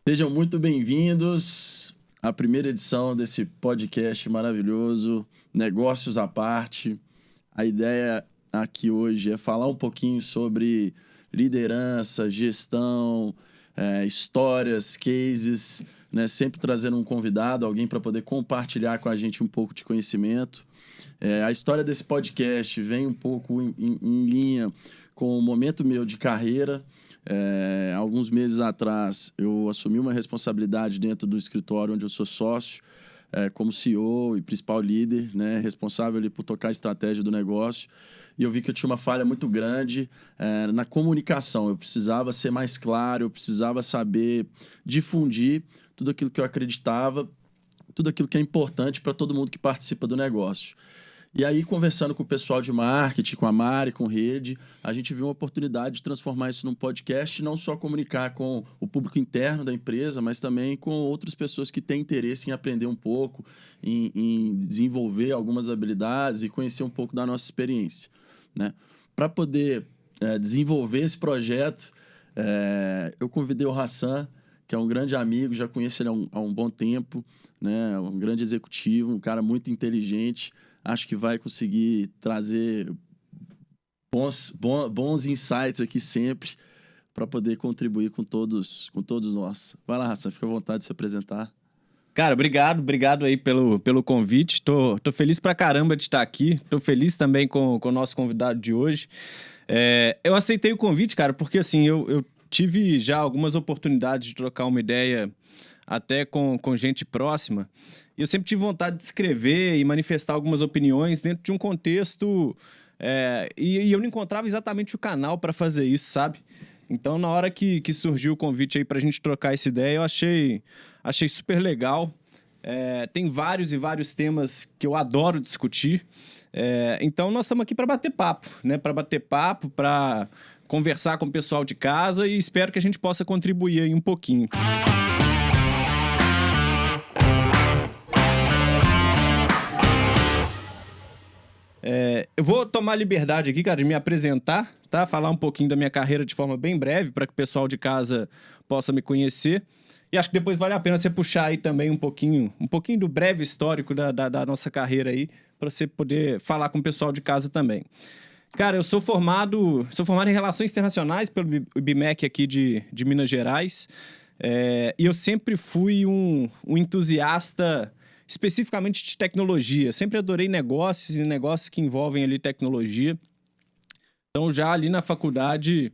Sejam muito bem-vindos à primeira edição desse podcast maravilhoso, Negócios à Parte. A ideia aqui hoje é falar um pouquinho sobre liderança, gestão, histórias, cases, né? Sempre trazendo um convidado, alguém para poder compartilhar com a gente um pouco de conhecimento. A história desse podcast vem um pouco em linha com o momento meu de carreira. Alguns meses atrás, eu assumi uma responsabilidade dentro do escritório onde eu sou sócio, como CEO e principal líder, né, responsável ali por tocar a estratégia do negócio. E eu vi que eu tinha uma falha muito grande na comunicação. Eu precisava ser mais claro, eu precisava saber difundir tudo aquilo que eu acreditava, tudo aquilo que é importante para todo mundo que participa do negócio. E aí, conversando com o pessoal de marketing, com a Mari, com rede, a gente viu uma oportunidade de transformar isso num podcast, não só comunicar com o público interno da empresa, mas também com outras pessoas que têm interesse em aprender um pouco, em desenvolver algumas habilidades e conhecer um pouco da nossa experiência, né? Para poder desenvolver esse projeto, eu convidei o Hassan, que é um grande amigo, já conheço ele há um bom tempo, né? Um grande executivo, um cara muito inteligente. Acho que vai conseguir trazer bons insights aqui sempre para poder contribuir com todos nós. Vai lá, Hassan, fica à vontade de se apresentar. Cara, obrigado aí pelo convite. Tô feliz pra caramba de estar aqui. Tô feliz também com o nosso convidado de hoje. Eu aceitei o convite, cara, porque assim, eu tive já algumas oportunidades de trocar uma ideia até com gente próxima. E eu sempre tive vontade de escrever e manifestar algumas opiniões dentro de um contexto... E eu não encontrava exatamente o canal para fazer isso, sabe? Então, na hora que surgiu o convite aí pra gente trocar essa ideia, eu achei super legal. Tem vários e vários temas que eu adoro discutir. Então, nós estamos aqui para bater papo, né? Para bater papo, para conversar com o pessoal de casa e espero que a gente possa contribuir aí um pouquinho. Eu vou tomar liberdade aqui, cara, de me apresentar, tá? Falar um pouquinho da minha carreira de forma bem breve, para que o pessoal de casa possa me conhecer. E acho que depois vale a pena você puxar aí também um pouquinho do breve histórico da nossa carreira aí, para você poder falar com o pessoal de casa também. Cara, eu sou formado em Relações Internacionais pelo IBMEC aqui de Minas Gerais. E eu sempre fui um entusiasta especificamente de tecnologia. Sempre adorei negócios e negócios que envolvem ali tecnologia. Então, já ali na faculdade,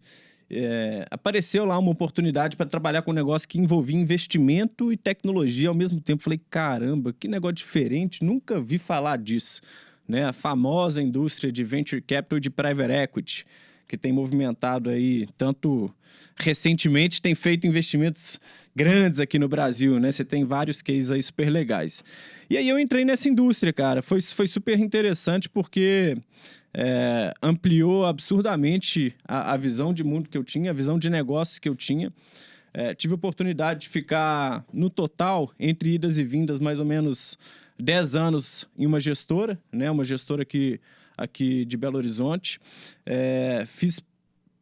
apareceu lá uma oportunidade para trabalhar com um negócio que envolvia investimento e tecnologia ao mesmo tempo. Falei, caramba, que negócio diferente, nunca vi falar disso. Né? A famosa indústria de Venture Capital e de Private Equity, que tem movimentado aí, tanto recentemente tem feito investimentos grandes aqui no Brasil, né? Você tem vários cases aí super legais. E aí eu entrei nessa indústria, cara. Foi super interessante porque ampliou absurdamente a visão de mundo que eu tinha, a visão de negócios que eu tinha. Tive a oportunidade de ficar, no total, entre idas e vindas, mais ou menos 10 anos em uma gestora, né? Uma gestora aqui de Belo Horizonte. Fiz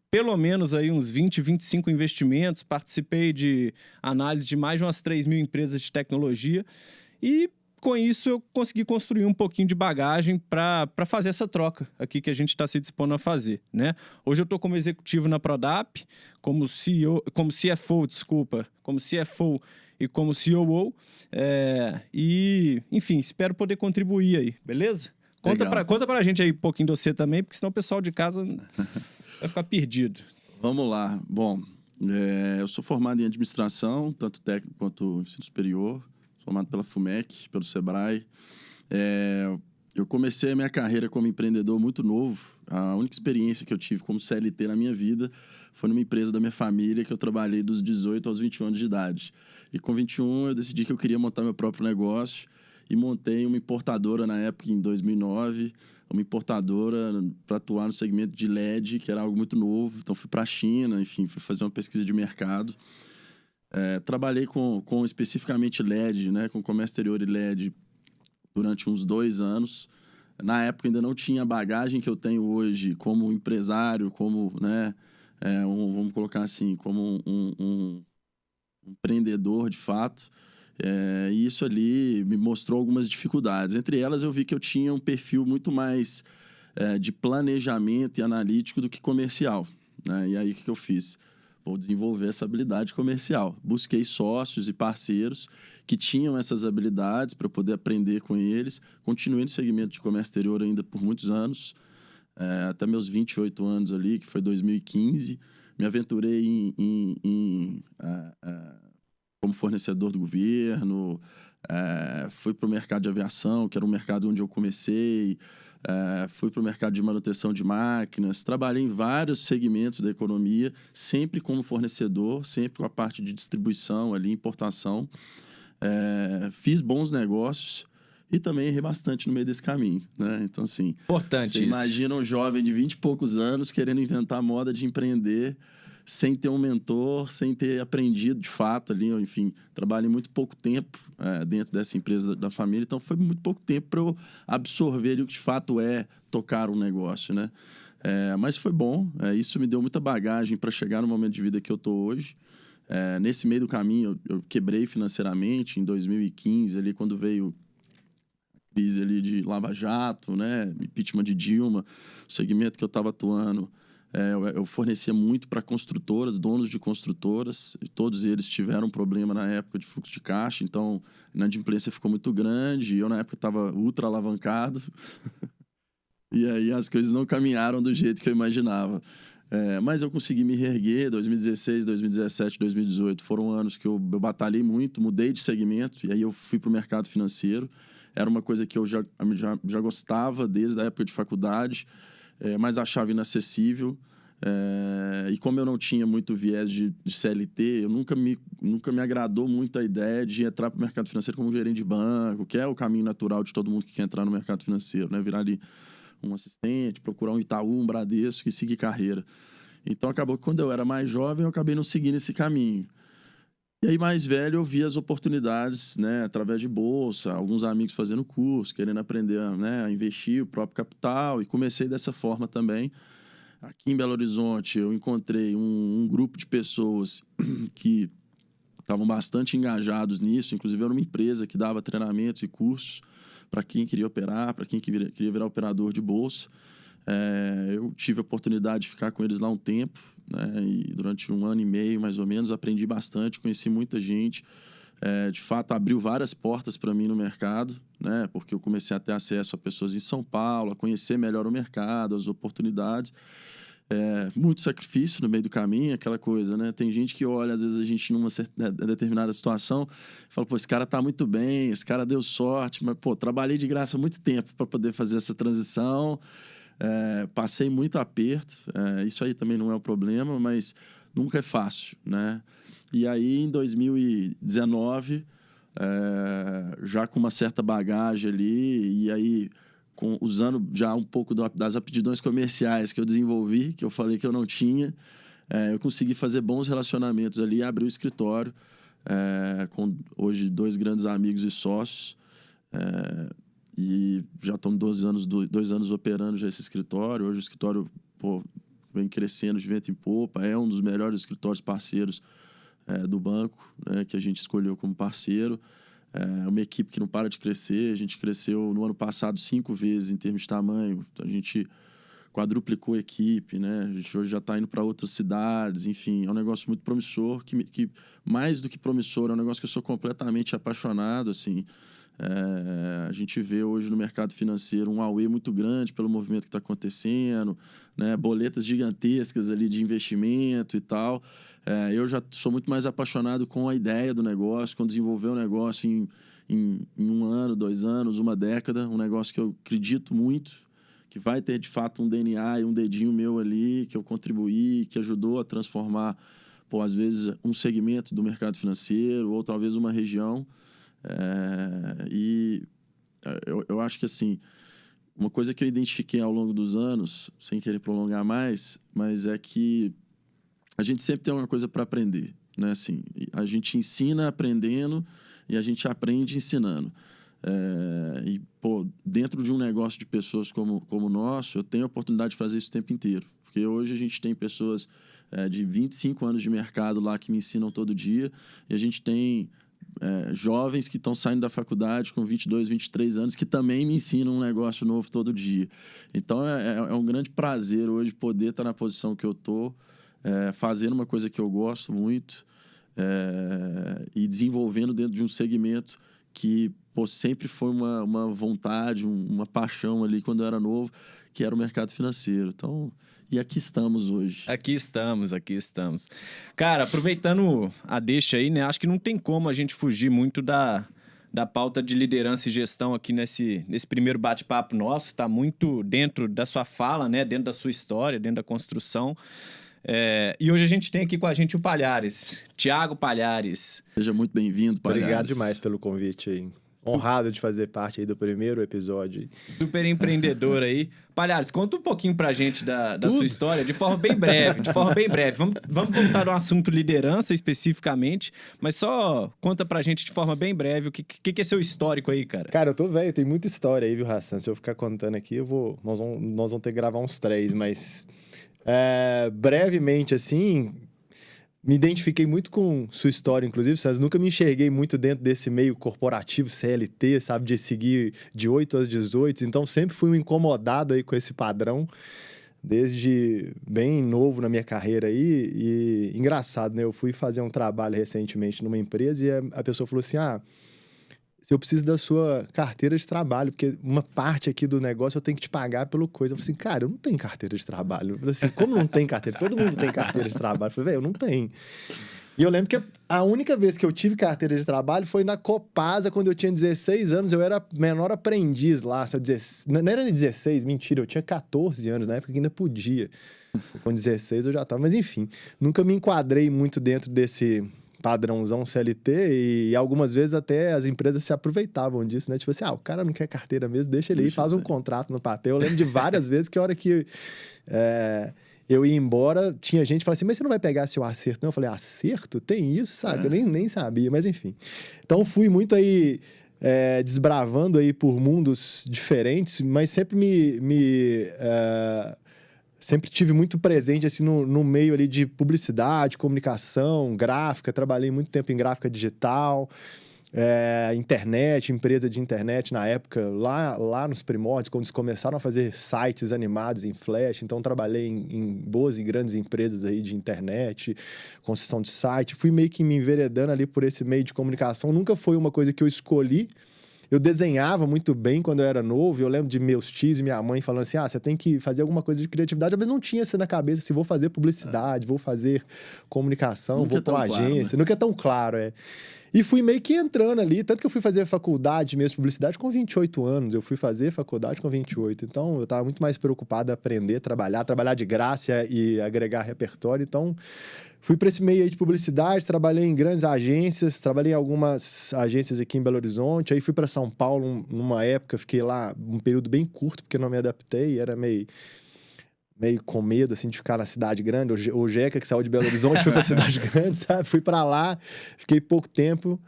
pelo menos aí uns 20, 25 investimentos, participei de análise de mais de umas 3.000 empresas de tecnologia e com isso eu consegui construir um pouquinho de bagagem para fazer essa troca aqui que a gente está se dispondo a fazer, né? Hoje eu estou como executivo na Prodap, como CEO, como CFO, como CFO e como COO, e enfim, espero poder contribuir aí, beleza? Conta pra gente aí um pouquinho de você também, porque senão o pessoal de casa vai ficar perdido. Vamos lá. Bom, eu sou formado em administração, tanto técnico quanto ensino superior, formado pela FUMEC, pelo Sebrae. Eu comecei a minha carreira como empreendedor muito novo. A única experiência que eu tive como CLT na minha vida foi numa empresa da minha família que eu trabalhei dos 18 aos 21 anos de idade. E com 21 eu decidi que eu queria montar meu próprio negócio e montei uma importadora na época, em 2009, uma importadora para atuar no segmento de LED, que era algo muito novo. Então fui para a China, enfim, fui fazer uma pesquisa de mercado. Trabalhei com especificamente LED, né, com comércio exterior e LED durante uns 2 anos. Na época ainda não tinha a bagagem que eu tenho hoje como empresário, como, né, vamos colocar assim, como um empreendedor de fato. E isso ali me mostrou algumas dificuldades. Entre elas, eu vi que eu tinha um perfil muito mais de planejamento e analítico do que comercial, né? E aí, o que eu fiz? Vou desenvolver essa habilidade comercial. Busquei sócios e parceiros que tinham essas habilidades para eu poder aprender com eles. Continuei no segmento de comércio exterior ainda por muitos anos, até meus 28 anos ali, que foi 2015. Me aventurei como fornecedor do governo, fui para o mercado de aviação, que era um mercado onde eu comecei, fui para o mercado de manutenção de máquinas, trabalhei em vários segmentos da economia, sempre como fornecedor, sempre com a parte de distribuição ali, importação. Fiz bons negócios e também errei bastante no meio desse caminho, né? Então, assim, Importante você isso. imagina um jovem de 20 e poucos anos querendo inventar moda de empreender sem ter um mentor, sem ter aprendido de fato ali, enfim, trabalhei muito pouco tempo dentro dessa empresa da família, então foi muito pouco tempo para eu absorver ali o que de fato é tocar um negócio, né? Mas foi bom, isso me deu muita bagagem para chegar no momento de vida que eu estou hoje. Nesse meio do caminho, eu quebrei financeiramente em 2015, ali quando veio a crise ali de Lava Jato, né? Impeachment de Dilma, o segmento que eu estava atuando. Eu fornecia muito para construtoras, donos de construtoras, e todos eles tiveram problema na época de fluxo de caixa, então a inadimplência ficou muito grande, e eu na época estava ultra alavancado, e aí as coisas não caminharam do jeito que eu imaginava. Mas eu consegui me reerguer. 2016, 2017, 2018 foram anos que eu batalhei muito, mudei de segmento, e aí eu fui para o mercado financeiro. Era uma coisa que eu já gostava desde a época de faculdade, mas achava inacessível. E como eu não tinha muito viés de CLT, eu nunca me agradou muito a ideia de entrar para o mercado financeiro como gerente de banco, que é o caminho natural de todo mundo que quer entrar no mercado financeiro, né? Virar ali um assistente, procurar um Itaú, um Bradesco e seguir carreira. Então, acabou que quando eu era mais jovem, eu acabei não seguindo esse caminho. E aí, mais velho, eu vi as oportunidades, né, através de bolsa, alguns amigos fazendo curso, querendo aprender, né, a investir o próprio capital, e comecei dessa forma também. Aqui em Belo Horizonte, eu encontrei um grupo de pessoas que estavam bastante engajados nisso, inclusive era uma empresa que dava treinamentos e cursos para quem queria operar, para quem queria virar operador de bolsa. Eu tive a oportunidade de ficar com eles lá um tempo, né? E durante 1 ano e meio, mais ou menos, aprendi bastante, conheci muita gente. De fato, abriu várias portas para mim no mercado, né? Porque eu comecei a ter acesso a pessoas em São Paulo, a conhecer melhor o mercado, as oportunidades. Muito sacrifício no meio do caminho, aquela coisa, né? Tem gente que olha, às vezes, a gente numa determinada situação, fala, pô, esse cara tá muito bem, esse cara deu sorte, mas, pô, trabalhei de graça há muito tempo para poder fazer essa transição, passei muito aperto, isso aí também não é o problema, mas nunca é fácil, né? E aí, em 2019, já com uma certa bagagem ali, e aí usando já um pouco das aptidões comerciais que eu desenvolvi, que eu falei que eu não tinha, eu consegui fazer bons relacionamentos ali, abrir o escritório com hoje 2 grandes amigos e sócios, e já estamos 2 anos operando já esse escritório. Hoje o escritório, pô, vem crescendo de vento em popa, é um dos melhores escritórios parceiros do banco, né, que a gente escolheu como parceiro. Uma equipe que não para de crescer. A gente cresceu no ano passado 5 vezes em termos de tamanho. Então, a gente quadruplicou a equipe, né? A gente hoje já está indo para outras cidades. Enfim, é um negócio muito promissor, que mais do que promissor, é um negócio que eu sou completamente apaixonado, assim. A gente vê hoje no mercado financeiro um auê muito grande pelo movimento que está acontecendo, né? Boletas gigantescas ali de investimento e tal. Eu já sou muito mais apaixonado com a ideia do negócio, com desenvolver um negócio em 1 ano, 2 anos, 1 década, um negócio que eu acredito muito, que vai ter de fato um DNA e um dedinho meu ali, que eu contribuí, que ajudou a transformar, pô, às vezes, um segmento do mercado financeiro, ou talvez uma região. E eu acho que, assim, uma coisa que eu identifiquei ao longo dos anos, sem querer prolongar mais, mas é que a gente sempre tem uma coisa para aprender, né? Assim, a gente ensina aprendendo e a gente aprende ensinando. Pô, dentro de um negócio de pessoas como o nosso, eu tenho a oportunidade de fazer isso o tempo inteiro. Porque porque hoje a gente tem pessoas de 25 anos de mercado lá que me ensinam todo dia, e a gente tem jovens que estão saindo da faculdade com 22, 23 anos que também me ensinam um negócio novo todo dia. Então, é um grande prazer hoje poder estar na posição que eu estou, fazendo uma coisa que eu gosto muito, e desenvolvendo dentro de um segmento que sempre foi uma vontade, uma paixão ali quando eu era novo, que era o mercado financeiro. Então, e aqui estamos hoje. Aqui estamos. Cara, aproveitando a deixa aí, né? Acho que não tem como a gente fugir muito da pauta de liderança e gestão aqui nesse primeiro bate-papo nosso. Tá muito dentro da sua fala, né? Dentro da sua história, dentro da construção. E hoje a gente tem aqui com a gente o Palhares, Thiago Palhares. Seja muito bem-vindo, Palhares. Obrigado demais pelo convite aí. Honrado de fazer parte aí do primeiro episódio. Super empreendedor aí. Palhares, conta um pouquinho pra gente da sua história, de forma bem breve. Vamos voltar no assunto liderança especificamente, mas só conta pra gente de forma bem breve o que é seu histórico aí, cara. Cara, eu tô velho, tem muita história aí, viu, Hassan? Se eu ficar contando aqui, nós vamos ter que gravar uns 3, mas brevemente, assim, me identifiquei muito com sua história, inclusive, Santos. Nunca me enxerguei muito dentro desse meio corporativo, CLT, sabe? De seguir de 8 às 18. Então, sempre fui incomodado aí com esse padrão, desde bem novo na minha carreira aí. E engraçado, né? Eu fui fazer um trabalho recentemente numa empresa e a pessoa falou assim, se eu preciso da sua carteira de trabalho, porque uma parte aqui do negócio eu tenho que te pagar pelo coisa. Eu falei assim, cara, eu não tenho carteira de trabalho. Eu falei assim, como não tem carteira? Todo mundo tem carteira de trabalho. Eu falei, velho, eu não tenho. E eu lembro que a única vez que eu tive carteira de trabalho foi na Copasa, quando eu tinha 16 anos. Eu era menor aprendiz lá, sabe? Não era 16, mentira, eu tinha 14 anos, na época que ainda podia. Com 16 eu já tava, mas enfim, nunca me enquadrei muito dentro desse padrãozão CLT, e algumas vezes até as empresas se aproveitavam disso, né? Tipo assim, o cara não quer carteira mesmo, deixa ele aí, faz um contrato no papel. Eu lembro de várias vezes que a hora que eu ia embora, tinha gente que falava assim, mas você não vai pegar seu acerto? Não, eu falei, acerto? Tem isso, sabe? Eu nem sabia, mas enfim. Então fui muito aí desbravando aí por mundos diferentes, mas sempre sempre tive muito presente assim, no meio ali de publicidade, comunicação, gráfica. Trabalhei muito tempo em gráfica digital, internet, empresa de internet na época, lá nos primórdios, quando eles começaram a fazer sites animados em Flash. Então, trabalhei em boas e grandes empresas aí de internet, construção de site. Fui meio que me enveredando ali por esse meio de comunicação. Nunca foi uma coisa que eu escolhi. Eu desenhava muito bem quando eu era novo. Eu lembro de meus tios e minha mãe falando assim, você tem que fazer alguma coisa de criatividade, mas não tinha isso na cabeça, assim, vou fazer publicidade, vou fazer comunicação, vou para uma agência. Claro, né? Nunca é tão claro, E fui meio que entrando ali, tanto que eu fui fazer faculdade mesmo de publicidade com 28 anos. Eu fui fazer faculdade com 28. Então, eu estava muito mais preocupado em aprender, trabalhar de graça e agregar repertório. Então, fui para esse meio aí de publicidade, trabalhei em grandes agências, trabalhei em algumas agências aqui em Belo Horizonte. Aí fui para São Paulo numa época, fiquei lá um período bem curto, porque não me adaptei, era meio com medo, assim, de ficar na cidade grande. O Jeca, que saiu de Belo Horizonte, foi pra cidade grande, sabe? Fui pra lá, fiquei pouco tempo,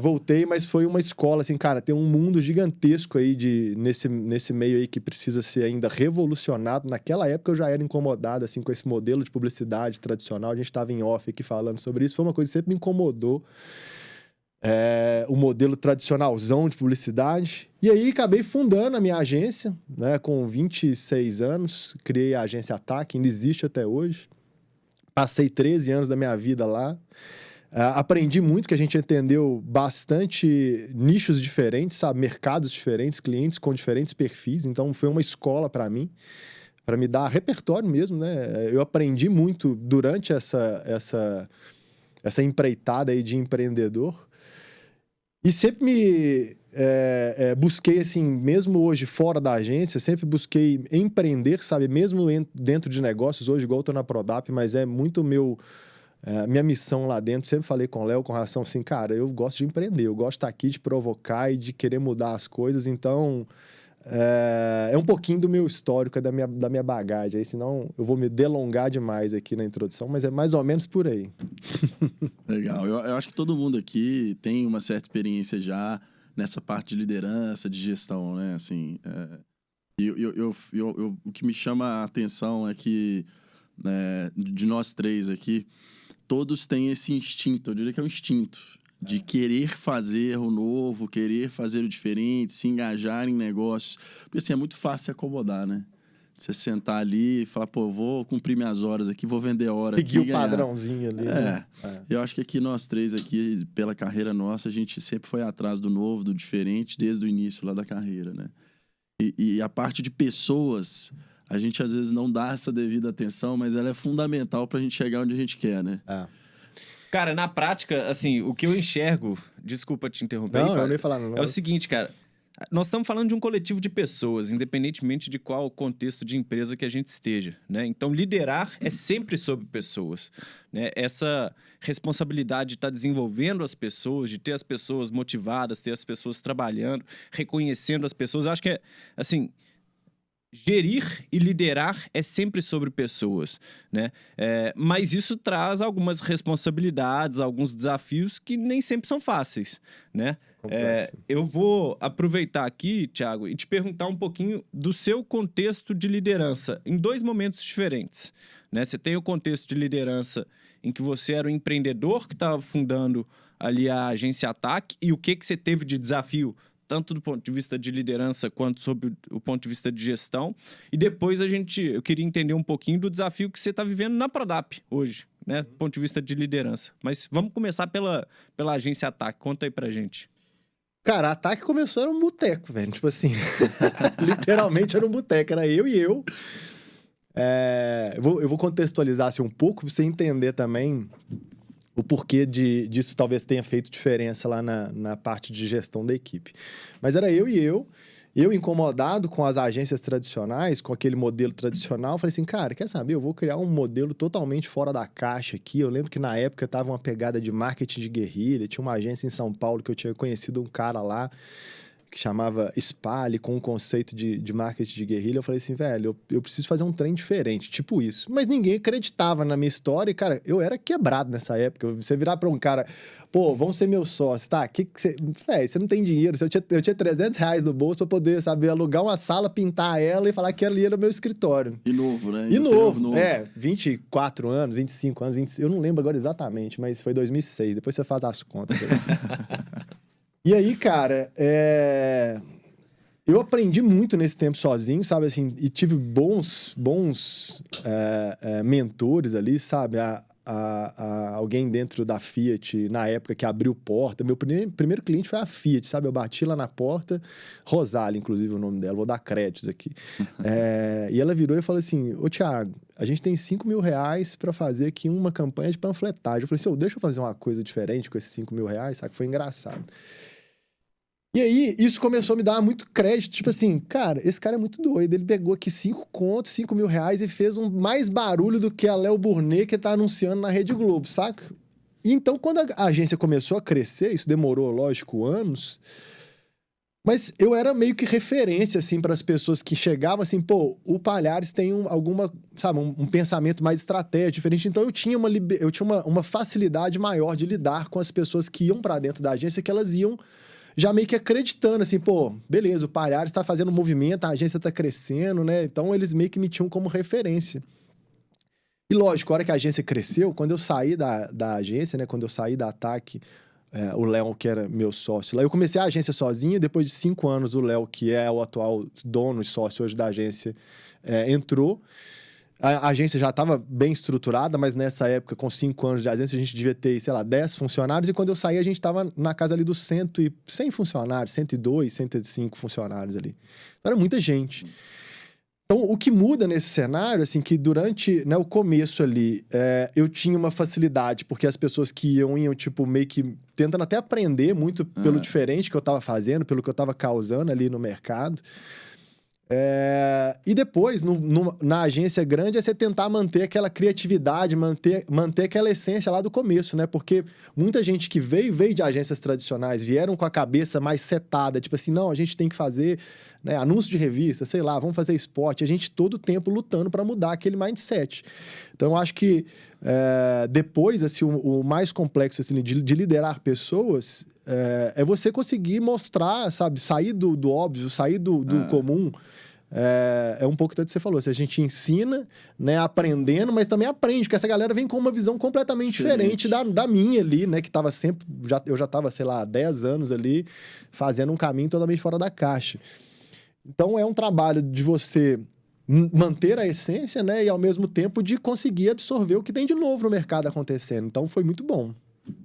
voltei, mas foi uma escola, assim, cara, tem um mundo gigantesco aí nesse meio aí que precisa ser ainda revolucionado. Naquela época eu já era incomodado, assim, com esse modelo de publicidade tradicional. A gente tava em off aqui falando sobre isso. Foi uma coisa que sempre me incomodou. O modelo tradicionalzão de publicidade. E aí acabei fundando a minha agência, né, com 26 anos. Criei a agência Ataque, ainda existe até hoje. Passei 13 anos da minha vida lá. Aprendi muito, que a gente entendeu bastante nichos diferentes, sabe? Mercados diferentes, clientes com diferentes perfis. Então foi uma escola para mim, para me dar repertório mesmo, né? Eu aprendi muito durante essa empreitada aí de empreendedor. E sempre me busquei, assim, mesmo hoje fora da agência, sempre busquei empreender, sabe? Mesmo dentro de negócios, hoje igual eu tô na Prodap, mas é muito minha missão lá dentro. Sempre falei com o Léo, com relação assim, cara, eu gosto de empreender, eu gosto de estar aqui, de provocar e de querer mudar as coisas. Então, é um pouquinho do meu histórico, da minha bagagem, aí, senão eu vou me delongar demais aqui na introdução, mas é mais ou menos por aí. Legal, eu acho que todo mundo aqui tem uma certa experiência já nessa parte de liderança, de gestão, né? Assim, O que me chama a atenção é que, né, de nós três aqui, todos têm esse instinto, eu diria que é um instinto, de querer fazer o novo, querer fazer o diferente, se engajar em negócios. Porque assim, é muito fácil se acomodar, né? Você sentar ali e falar, pô, eu vou cumprir minhas horas aqui, vou vender hora aqui. Seguir o padrãozinho ali. Né? Eu acho que aqui nós três aqui, pela carreira nossa, a gente sempre foi atrás do novo, do diferente, desde o início lá da carreira, né? E a parte de pessoas, a gente às vezes não dá essa devida atenção, mas ela é fundamental pra gente chegar onde a gente quer, né? Cara, na prática, assim, o que eu enxergo... Desculpa te interromper. Não, eu nem ia falar, não. É o seguinte, cara. Nós estamos falando de um coletivo de pessoas, independentemente de qual contexto de empresa que a gente esteja, né? Então, liderar é sempre sobre pessoas, né? Essa responsabilidade de estar desenvolvendo as pessoas, de ter as pessoas motivadas, ter as pessoas trabalhando, reconhecendo as pessoas. Eu acho que é, assim... Gerir e liderar é sempre sobre pessoas, né? Mas isso traz algumas responsabilidades, alguns desafios que nem sempre são fáceis, né? Eu vou aproveitar aqui, Thiago, e te perguntar um pouquinho do seu contexto de liderança em 2 momentos diferentes, né? Você tem o contexto de liderança em que você era um empreendedor que estava fundando ali a agência Ataque e o que você teve de desafio tanto do ponto de vista de liderança quanto sob o ponto de vista de gestão. E depois eu queria entender um pouquinho do desafio que você está vivendo na Prodap hoje, né? Do ponto de vista de liderança. Mas vamos começar pela agência Ataque. Conta aí pra gente. Cara, a Ataque começou, era um boteco, velho. Tipo assim, literalmente era um boteco. Era eu e eu. Eu vou contextualizar assim, um pouco pra você entender também o porquê disso talvez tenha feito diferença lá na parte de gestão da equipe. Mas era eu e eu incomodado com as agências tradicionais, com aquele modelo tradicional, falei assim, cara, quer saber? Eu vou criar um modelo totalmente fora da caixa aqui. Eu lembro que na época tava uma pegada de marketing de guerrilha, tinha uma agência em São Paulo que eu tinha conhecido um cara lá, que chamava Spale, com um conceito de marketing de guerrilha. Eu falei assim, velho, eu preciso fazer um trem diferente, tipo isso. Mas ninguém acreditava na minha história e, cara, eu era quebrado nessa época. Você virar pra um cara, pô, vão ser meus sócios, tá? Que você... Véi, você não tem dinheiro. Eu tinha R$300 no bolso pra poder, sabe, alugar uma sala, pintar ela e falar que ali era o meu escritório. E novo, né? E novo. 24 anos, 25 anos, 26... Eu não lembro agora exatamente, mas foi 2006. Depois você faz as contas. E aí, cara, eu aprendi muito nesse tempo sozinho, sabe, assim, e tive bons mentores ali, sabe, alguém dentro da Fiat, na época, que abriu porta. Meu primeiro cliente foi a Fiat, sabe, eu bati lá na porta, Rosália, inclusive, o nome dela, vou dar créditos aqui. E ela virou e falou assim, ô, Thiago, a gente tem R$5.000 para fazer aqui uma campanha de panfletagem. Eu falei assim, deixa eu fazer uma coisa diferente com esses R$5.000, sabe, que foi engraçado. E aí, isso começou a me dar muito crédito. Tipo assim, cara, esse cara é muito doido. Ele pegou aqui 5 contos, R$5.000 e fez mais barulho do que a Léo Burnet que tá anunciando na Rede Globo, saca? E então, quando a agência começou a crescer, isso demorou, lógico, anos, mas eu era meio que referência, assim, para as pessoas que chegavam assim, pô, o Palhares tem um pensamento mais estratégico, diferente. Então, eu tinha uma facilidade maior de lidar com as pessoas que iam para dentro da agência, que elas iam já meio que acreditando, assim, pô, beleza, o Palhares tá fazendo movimento, a agência tá crescendo, né? Então, eles meio que me tinham como referência. E lógico, a hora que a agência cresceu, quando eu saí da agência, né? Quando eu saí da Ataque, o Léo, que era meu sócio lá, eu comecei a agência sozinho, depois de 5 anos, o Léo, que é o atual dono e sócio hoje da agência, entrou. A agência já estava bem estruturada, mas nessa época, com 5 anos de agência, a gente devia ter, sei lá, 10 funcionários. E quando eu saí, a gente estava na casa ali dos 100 funcionários, 102, 105 funcionários ali. Então, era muita gente. Então, o que muda nesse cenário, assim, que durante, né, o começo ali, eu tinha uma facilidade, porque as pessoas que iam, tipo, meio que tentando até aprender muito pelo diferente que eu estava fazendo, pelo que eu estava causando ali no mercado. E depois, na agência grande, é você tentar manter aquela criatividade, manter aquela essência lá do começo, né? Porque muita gente que veio de agências tradicionais, vieram com a cabeça mais setada, tipo assim, não, a gente tem que fazer, né, anúncio de revista, sei lá, vamos fazer spot. A gente todo o tempo lutando para mudar aquele mindset. Então, eu acho que depois, assim, o mais complexo assim, de liderar pessoas é você conseguir mostrar, sabe, sair do óbvio, sair do comum, é um pouco do que você falou. Se a gente ensina, né, aprendendo, mas também aprende, porque essa galera vem com uma visão completamente diferente da minha ali, né, que tava sempre... eu já tava, sei lá, há 10 anos ali, fazendo um caminho totalmente fora da caixa. Então, é um trabalho de você manter a essência, né, e ao mesmo tempo de conseguir absorver o que tem de novo no mercado acontecendo. Então, foi muito bom.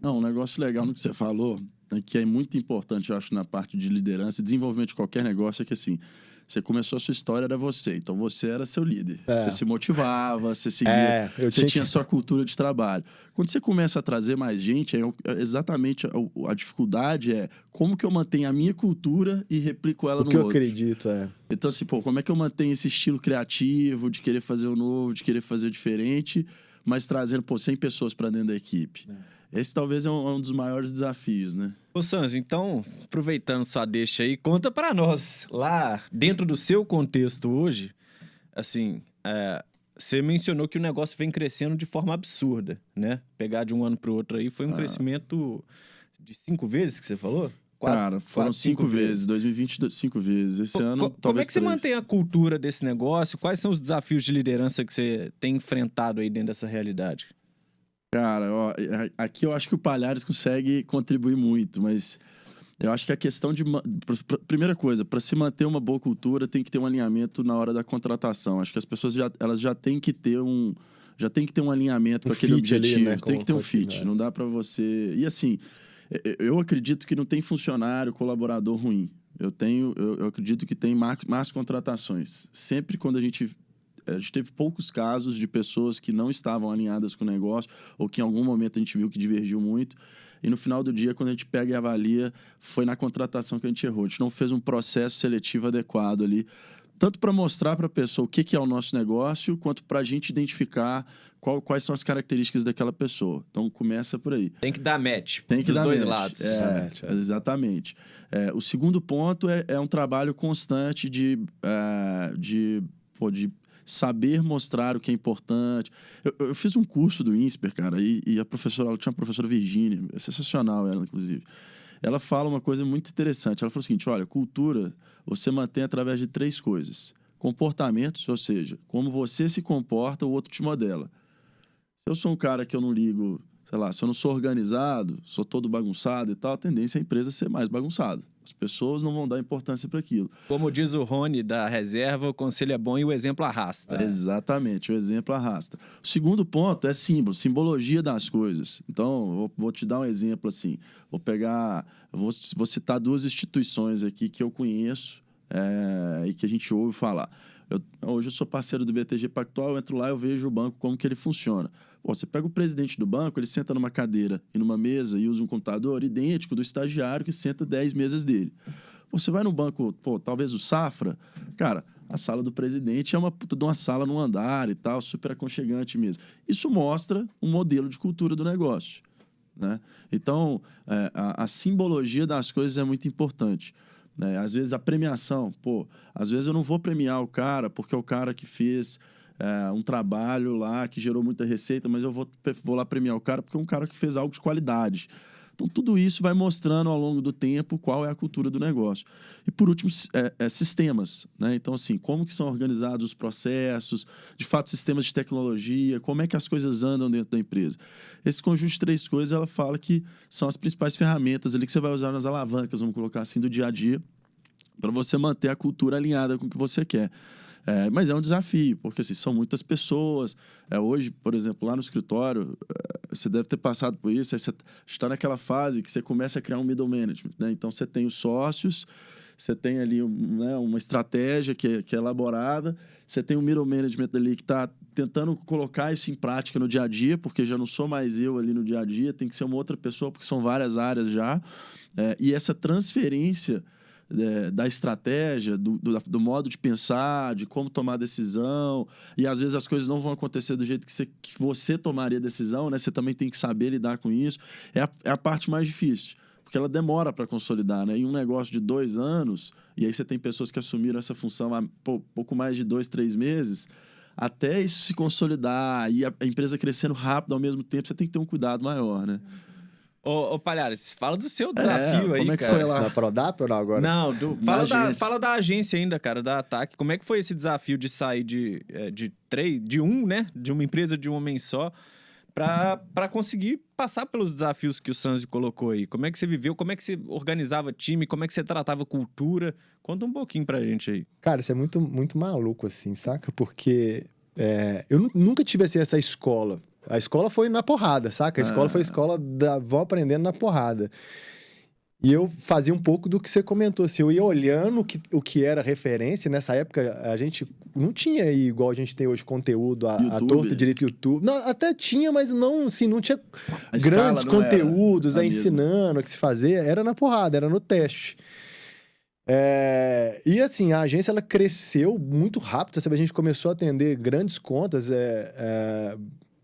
Não, um negócio legal no que você falou, que é muito importante, eu acho, na parte de liderança e desenvolvimento de qualquer negócio, é que, assim, você começou a sua história, era você. Então, você era seu líder. Você se motivava, você seguia... você tinha sua cultura de trabalho. Quando você começa a trazer mais gente, exatamente a dificuldade é como que eu mantenho a minha cultura e replico ela no outro. O que eu acredito, Então, assim, como é que eu mantenho esse estilo criativo de querer fazer o novo, de querer fazer o diferente, mas trazendo, 100 pessoas para dentro da equipe. Esse talvez é um dos maiores desafios, né? Ô, Sanz, então, aproveitando sua deixa aí, conta para nós, lá dentro do seu contexto hoje, assim, você mencionou que o negócio vem crescendo de forma absurda, né? Pegar de um ano para o outro aí foi um crescimento de 5 vezes que você falou? Cara, foram 5 vezes. 2020, 5 vezes. Esse ano, talvez como é que você 3. mantém a cultura desse negócio? Quais são os desafios de liderança que você tem enfrentado aí dentro dessa realidade? Cara, aqui eu acho que o Palhares consegue contribuir muito, mas eu acho que a questão de... Primeira coisa, para se manter uma boa cultura, tem que ter um alinhamento na hora da contratação. Acho que as pessoas elas já têm que ter um alinhamento com aquele objetivo. Ali, né? Tem que ter um fit, não dá para você... E assim, eu acredito que não tem funcionário, colaborador ruim. Eu acredito que tem más contratações. Sempre quando a gente teve poucos casos de pessoas que não estavam alinhadas com o negócio ou que em algum momento a gente viu que divergiu muito. E no final do dia, quando a gente pega e avalia, foi na contratação que a gente errou. A gente não fez um processo seletivo adequado ali, tanto para mostrar para a pessoa o que é o nosso negócio, quanto para a gente identificar quais são as características daquela pessoa. Então, começa por aí. Tem que dar match dos dois lados. Exatamente. O segundo ponto é um trabalho constante de saber mostrar o que é importante. Eu fiz um curso do INSPER, cara, e a professora, ela tinha uma professora Virgínia, é sensacional ela, inclusive. Ela fala uma coisa muito interessante. Ela falou o seguinte, olha, cultura você mantém através de 3 coisas. Comportamentos, ou seja, como você se comporta, o outro te modela. Se eu sou um cara que eu não ligo, sei lá, se eu não sou organizado, sou todo bagunçado e tal, a tendência é a empresa ser mais bagunçada. As pessoas não vão dar importância para aquilo. Como diz o Rony da reserva, o conselho é bom e o exemplo arrasta. Exatamente, o exemplo arrasta. O segundo ponto é símbolo, simbologia das coisas. Então, vou te dar um exemplo assim. Vou citar 2 instituições aqui que eu conheço e que a gente ouve falar. Hoje eu sou parceiro do BTG Pactual, eu entro lá e eu vejo o banco, como que ele funciona. Você pega o presidente do banco, ele senta numa cadeira e numa mesa e usa um computador idêntico do estagiário que senta 10 mesas dele. Você vai no banco, talvez o Safra, cara, a sala do presidente é uma puta de uma sala num andar e tal, super aconchegante mesmo. Isso mostra um modelo de cultura do negócio, né? Então, a simbologia das coisas é muito importante. Às vezes a premiação, às vezes eu não vou premiar o cara porque é o cara que fez um trabalho lá que gerou muita receita, mas eu vou lá premiar o cara porque é um cara que fez algo de qualidade. Então, tudo isso vai mostrando ao longo do tempo qual é a cultura do negócio. E, por último, sistemas, né? Então, assim, como que são organizados os processos, de fato, sistemas de tecnologia, como é que as coisas andam dentro da empresa. Esse conjunto de 3 coisas, ela fala que são as principais ferramentas ali que você vai usar nas alavancas, vamos colocar assim, do dia a dia, para você manter a cultura alinhada com o que você quer. Mas é um desafio, porque assim, são muitas pessoas. Hoje, por exemplo, lá no escritório, você deve ter passado por isso, você está naquela fase que você começa a criar um middle management, né? Então, você tem os sócios, você tem ali uma estratégia que é elaborada, você tem um middle management ali que está tentando colocar isso em prática no dia a dia, porque já não sou mais eu ali no dia a dia, tem que ser uma outra pessoa, porque são várias áreas já. E essa transferência da estratégia, do modo de pensar, de como tomar decisão, e às vezes as coisas não vão acontecer do jeito que você tomaria a decisão, né? Você também tem que saber lidar com isso. É a parte mais difícil, porque ela demora para consolidar, né? Em um negócio de 2 anos, e aí você tem pessoas que assumiram essa função há pouco mais de 2, 3 meses, até isso se consolidar e a empresa crescendo rápido ao mesmo tempo, você tem que ter um cuidado maior, né? Ô, Palhares, fala do seu desafio aí, como é que cara. foi lá? Na Prodap ou não agora? Não, agência. fala da agência ainda, cara, da Ataque. Como é que foi esse desafio de sair de uma empresa de um homem só, para conseguir passar pelos desafios que o Sanzio colocou aí? Como é que você viveu? Como é que você organizava time? Como é que você tratava cultura? Conta um pouquinho pra gente aí. Cara, isso é muito, muito maluco, assim, saca? Porque eu nunca tive assim, essa escola. A escola foi na porrada, saca? A escola foi a escola vão aprendendo na porrada. E eu fazia um pouco do que você comentou, assim, eu ia olhando o que era referência. Nessa época, a gente não tinha aí, igual a gente tem hoje, conteúdo, a torta direito YouTube. Não, até tinha, mas não, assim, não tinha grandes conteúdos ensinando o que se fazer. Era na porrada, era no teste. E assim, a agência ela cresceu muito rápido, sabe? A gente começou a atender grandes contas.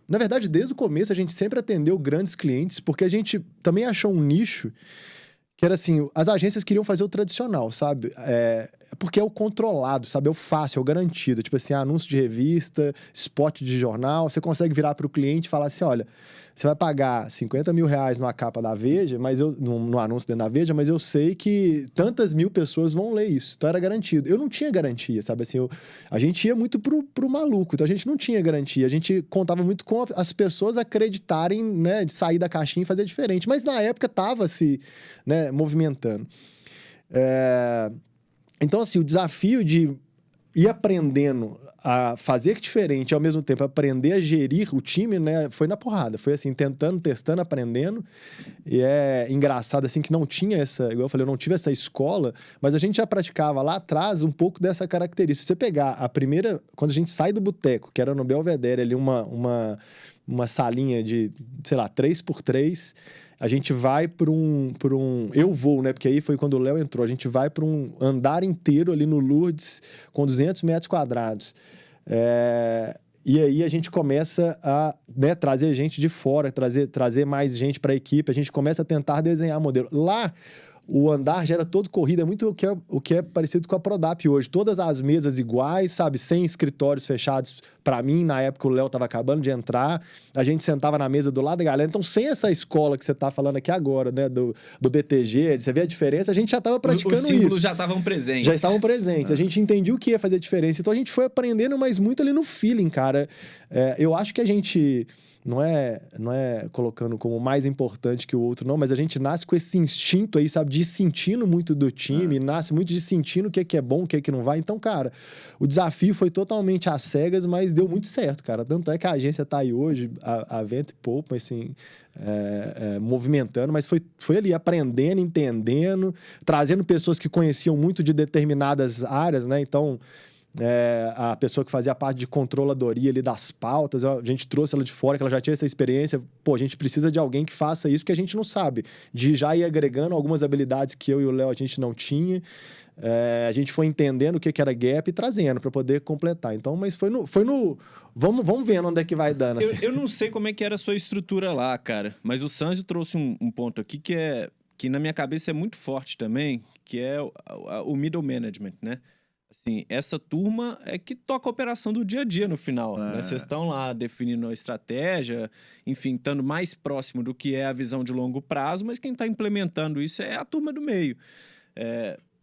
Na verdade, desde o começo, a gente sempre atendeu grandes clientes, porque a gente também achou um nicho que era assim, as agências queriam fazer o tradicional, sabe? Porque é o controlado, sabe? É o fácil, é o garantido. Tipo assim, anúncio de revista, spot de jornal, você consegue virar para o cliente e falar assim, olha, você vai pagar 50 mil reais numa capa da Veja, no anúncio dentro da Veja, mas eu sei que tantas mil pessoas vão ler isso. Então era garantido. Eu não tinha garantia, sabe? Assim, a gente ia muito pro maluco, então a gente não tinha garantia. A gente contava muito com as pessoas acreditarem, né, de sair da caixinha e fazer diferente. Mas na época tava se, né, movimentando. Então, assim, o desafio de ir aprendendo a fazer diferente, ao mesmo tempo aprender a gerir o time, né, foi na porrada. Foi assim, tentando, testando, aprendendo. E é engraçado, assim, que não tinha igual eu falei, eu não tive essa escola, mas a gente já praticava lá atrás um pouco dessa característica. Se você pegar a primeira, quando a gente sai do boteco, que era no Belvedere, ali uma salinha de, sei lá, 3x3, a gente vai para um... Eu vou, né? Porque aí foi quando o Léo entrou. A gente vai para um andar inteiro ali no Lourdes, com 200 metros quadrados. E aí a gente começa a, né, trazer gente de fora, trazer mais gente para a equipe. A gente começa a tentar desenhar modelo. Lá, o andar já era todo corrido, é muito o que é parecido com a Prodap hoje. Todas as mesas iguais, sabe? Sem escritórios fechados. Para mim, na época, o Léo estava acabando de entrar. A gente sentava na mesa do lado da galera. Então, sem essa escola que você está falando aqui agora, né? Do BTG, você vê a diferença, a gente já estava praticando isso. Os símbolos já estavam presentes. Já estavam presentes. A gente entendia o que ia fazer diferença. Então, a gente foi aprendendo, mas muito ali no feeling, cara. Eu acho que a gente... Não é colocando como mais importante que o outro, não, mas a gente nasce com esse instinto aí, sabe, de ir sentindo muito do time, nasce muito de sentindo o que é bom, o que é que não vai. Então, cara, o desafio foi totalmente às cegas, mas deu muito certo, cara. Tanto é que a agência tá aí hoje, a Vento e Poupa, assim, movimentando, mas foi ali aprendendo, entendendo, trazendo pessoas que conheciam muito de determinadas áreas, né? Então... a pessoa que fazia parte de controladoria ali das pautas, a gente trouxe ela de fora, que ela já tinha essa experiência. Pô, a gente precisa de alguém que faça isso, porque a gente não sabe. De já ir agregando algumas habilidades que eu e o Léo a gente não tinha. A gente foi entendendo o que era gap e trazendo para poder completar. Então, mas foi no vamos vendo onde é que vai dando. Assim. Eu não sei como é que era a sua estrutura lá, cara, mas o Sanzio trouxe um ponto aqui que na minha cabeça é muito forte também, que é o middle management, né? Assim, essa turma é que toca a operação do dia a dia no final, né? Vocês estão lá definindo a estratégia, enfim, estando mais próximo do que é a visão de longo prazo, mas quem está implementando isso é a turma do meio.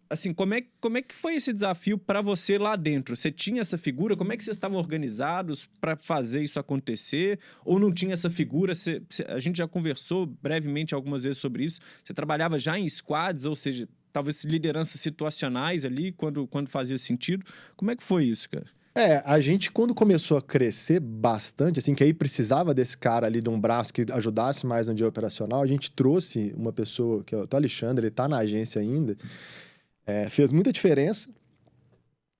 Assim, como é que foi esse desafio para você lá dentro? Você tinha essa figura? Como é que vocês estavam organizados para fazer isso acontecer? Ou não tinha essa figura? A gente já conversou brevemente algumas vezes sobre isso. Você trabalhava já em squads, ou seja, talvez lideranças situacionais ali, quando fazia sentido. Como é que foi isso, cara? A gente, quando começou a crescer bastante, assim, que aí precisava desse cara ali de um braço que ajudasse mais no dia operacional, a gente trouxe uma pessoa, que é o Alexandre, ele tá na agência ainda, fez muita diferença,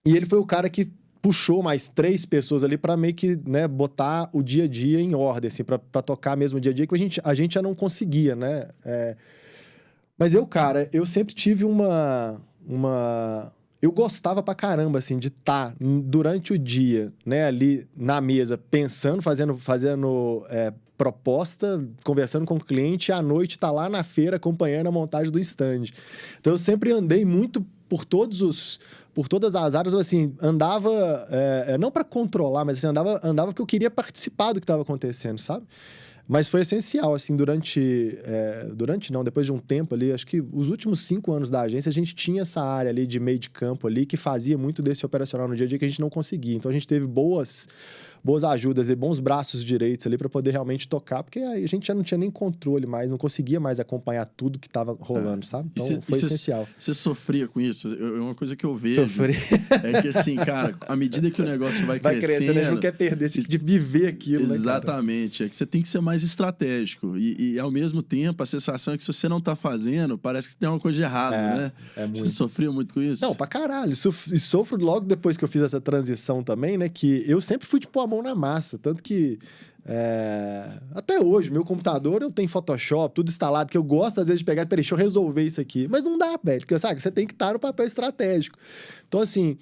e ele foi o cara que puxou mais 3 pessoas ali para meio que, né, botar o dia a dia em ordem, assim, para tocar mesmo o dia a dia, que a gente já não conseguia, né? Mas cara, eu sempre tive eu gostava pra caramba, assim, de estar durante o dia, né, ali na mesa, pensando, fazendo proposta, conversando com o cliente, e à noite tá lá na feira acompanhando a montagem do stand. Então, eu sempre andei muito por todas as áreas, assim, andava, não para controlar, mas assim, andava porque eu queria participar do que estava acontecendo, sabe? Mas foi essencial, assim, depois de um tempo ali, acho que os últimos 5 anos da agência, a gente tinha essa área ali de meio de campo ali, que fazia muito desse operacional no dia a dia que a gente não conseguia. Então, a gente teve boas ajudas e bons braços direitos ali para poder realmente tocar, porque aí a gente já não tinha nem controle mais, não conseguia mais acompanhar tudo que estava rolando, sabe? Então, foi essencial. Você sofria com isso? É uma coisa que eu vejo. É que assim, cara, à medida que o negócio vai crescendo... Né? A gente não quer perder, de viver aquilo, exatamente. Né, é que você tem que ser mais estratégico. E ao mesmo tempo, a sensação é que se você não tá fazendo, parece que tem uma coisa de errado, né? Muito. Você sofria muito com isso? Não, pra caralho. E sofro logo depois que eu fiz essa transição também, né? Que eu sempre fui, tipo, a mão na massa. Tanto que até hoje, meu computador, eu tenho Photoshop, tudo instalado, que eu gosto, às vezes, de pegar, peraí, deixa eu resolver isso aqui. Mas não dá, velho, porque, sabe, você tem que estar no papel estratégico. Então, assim,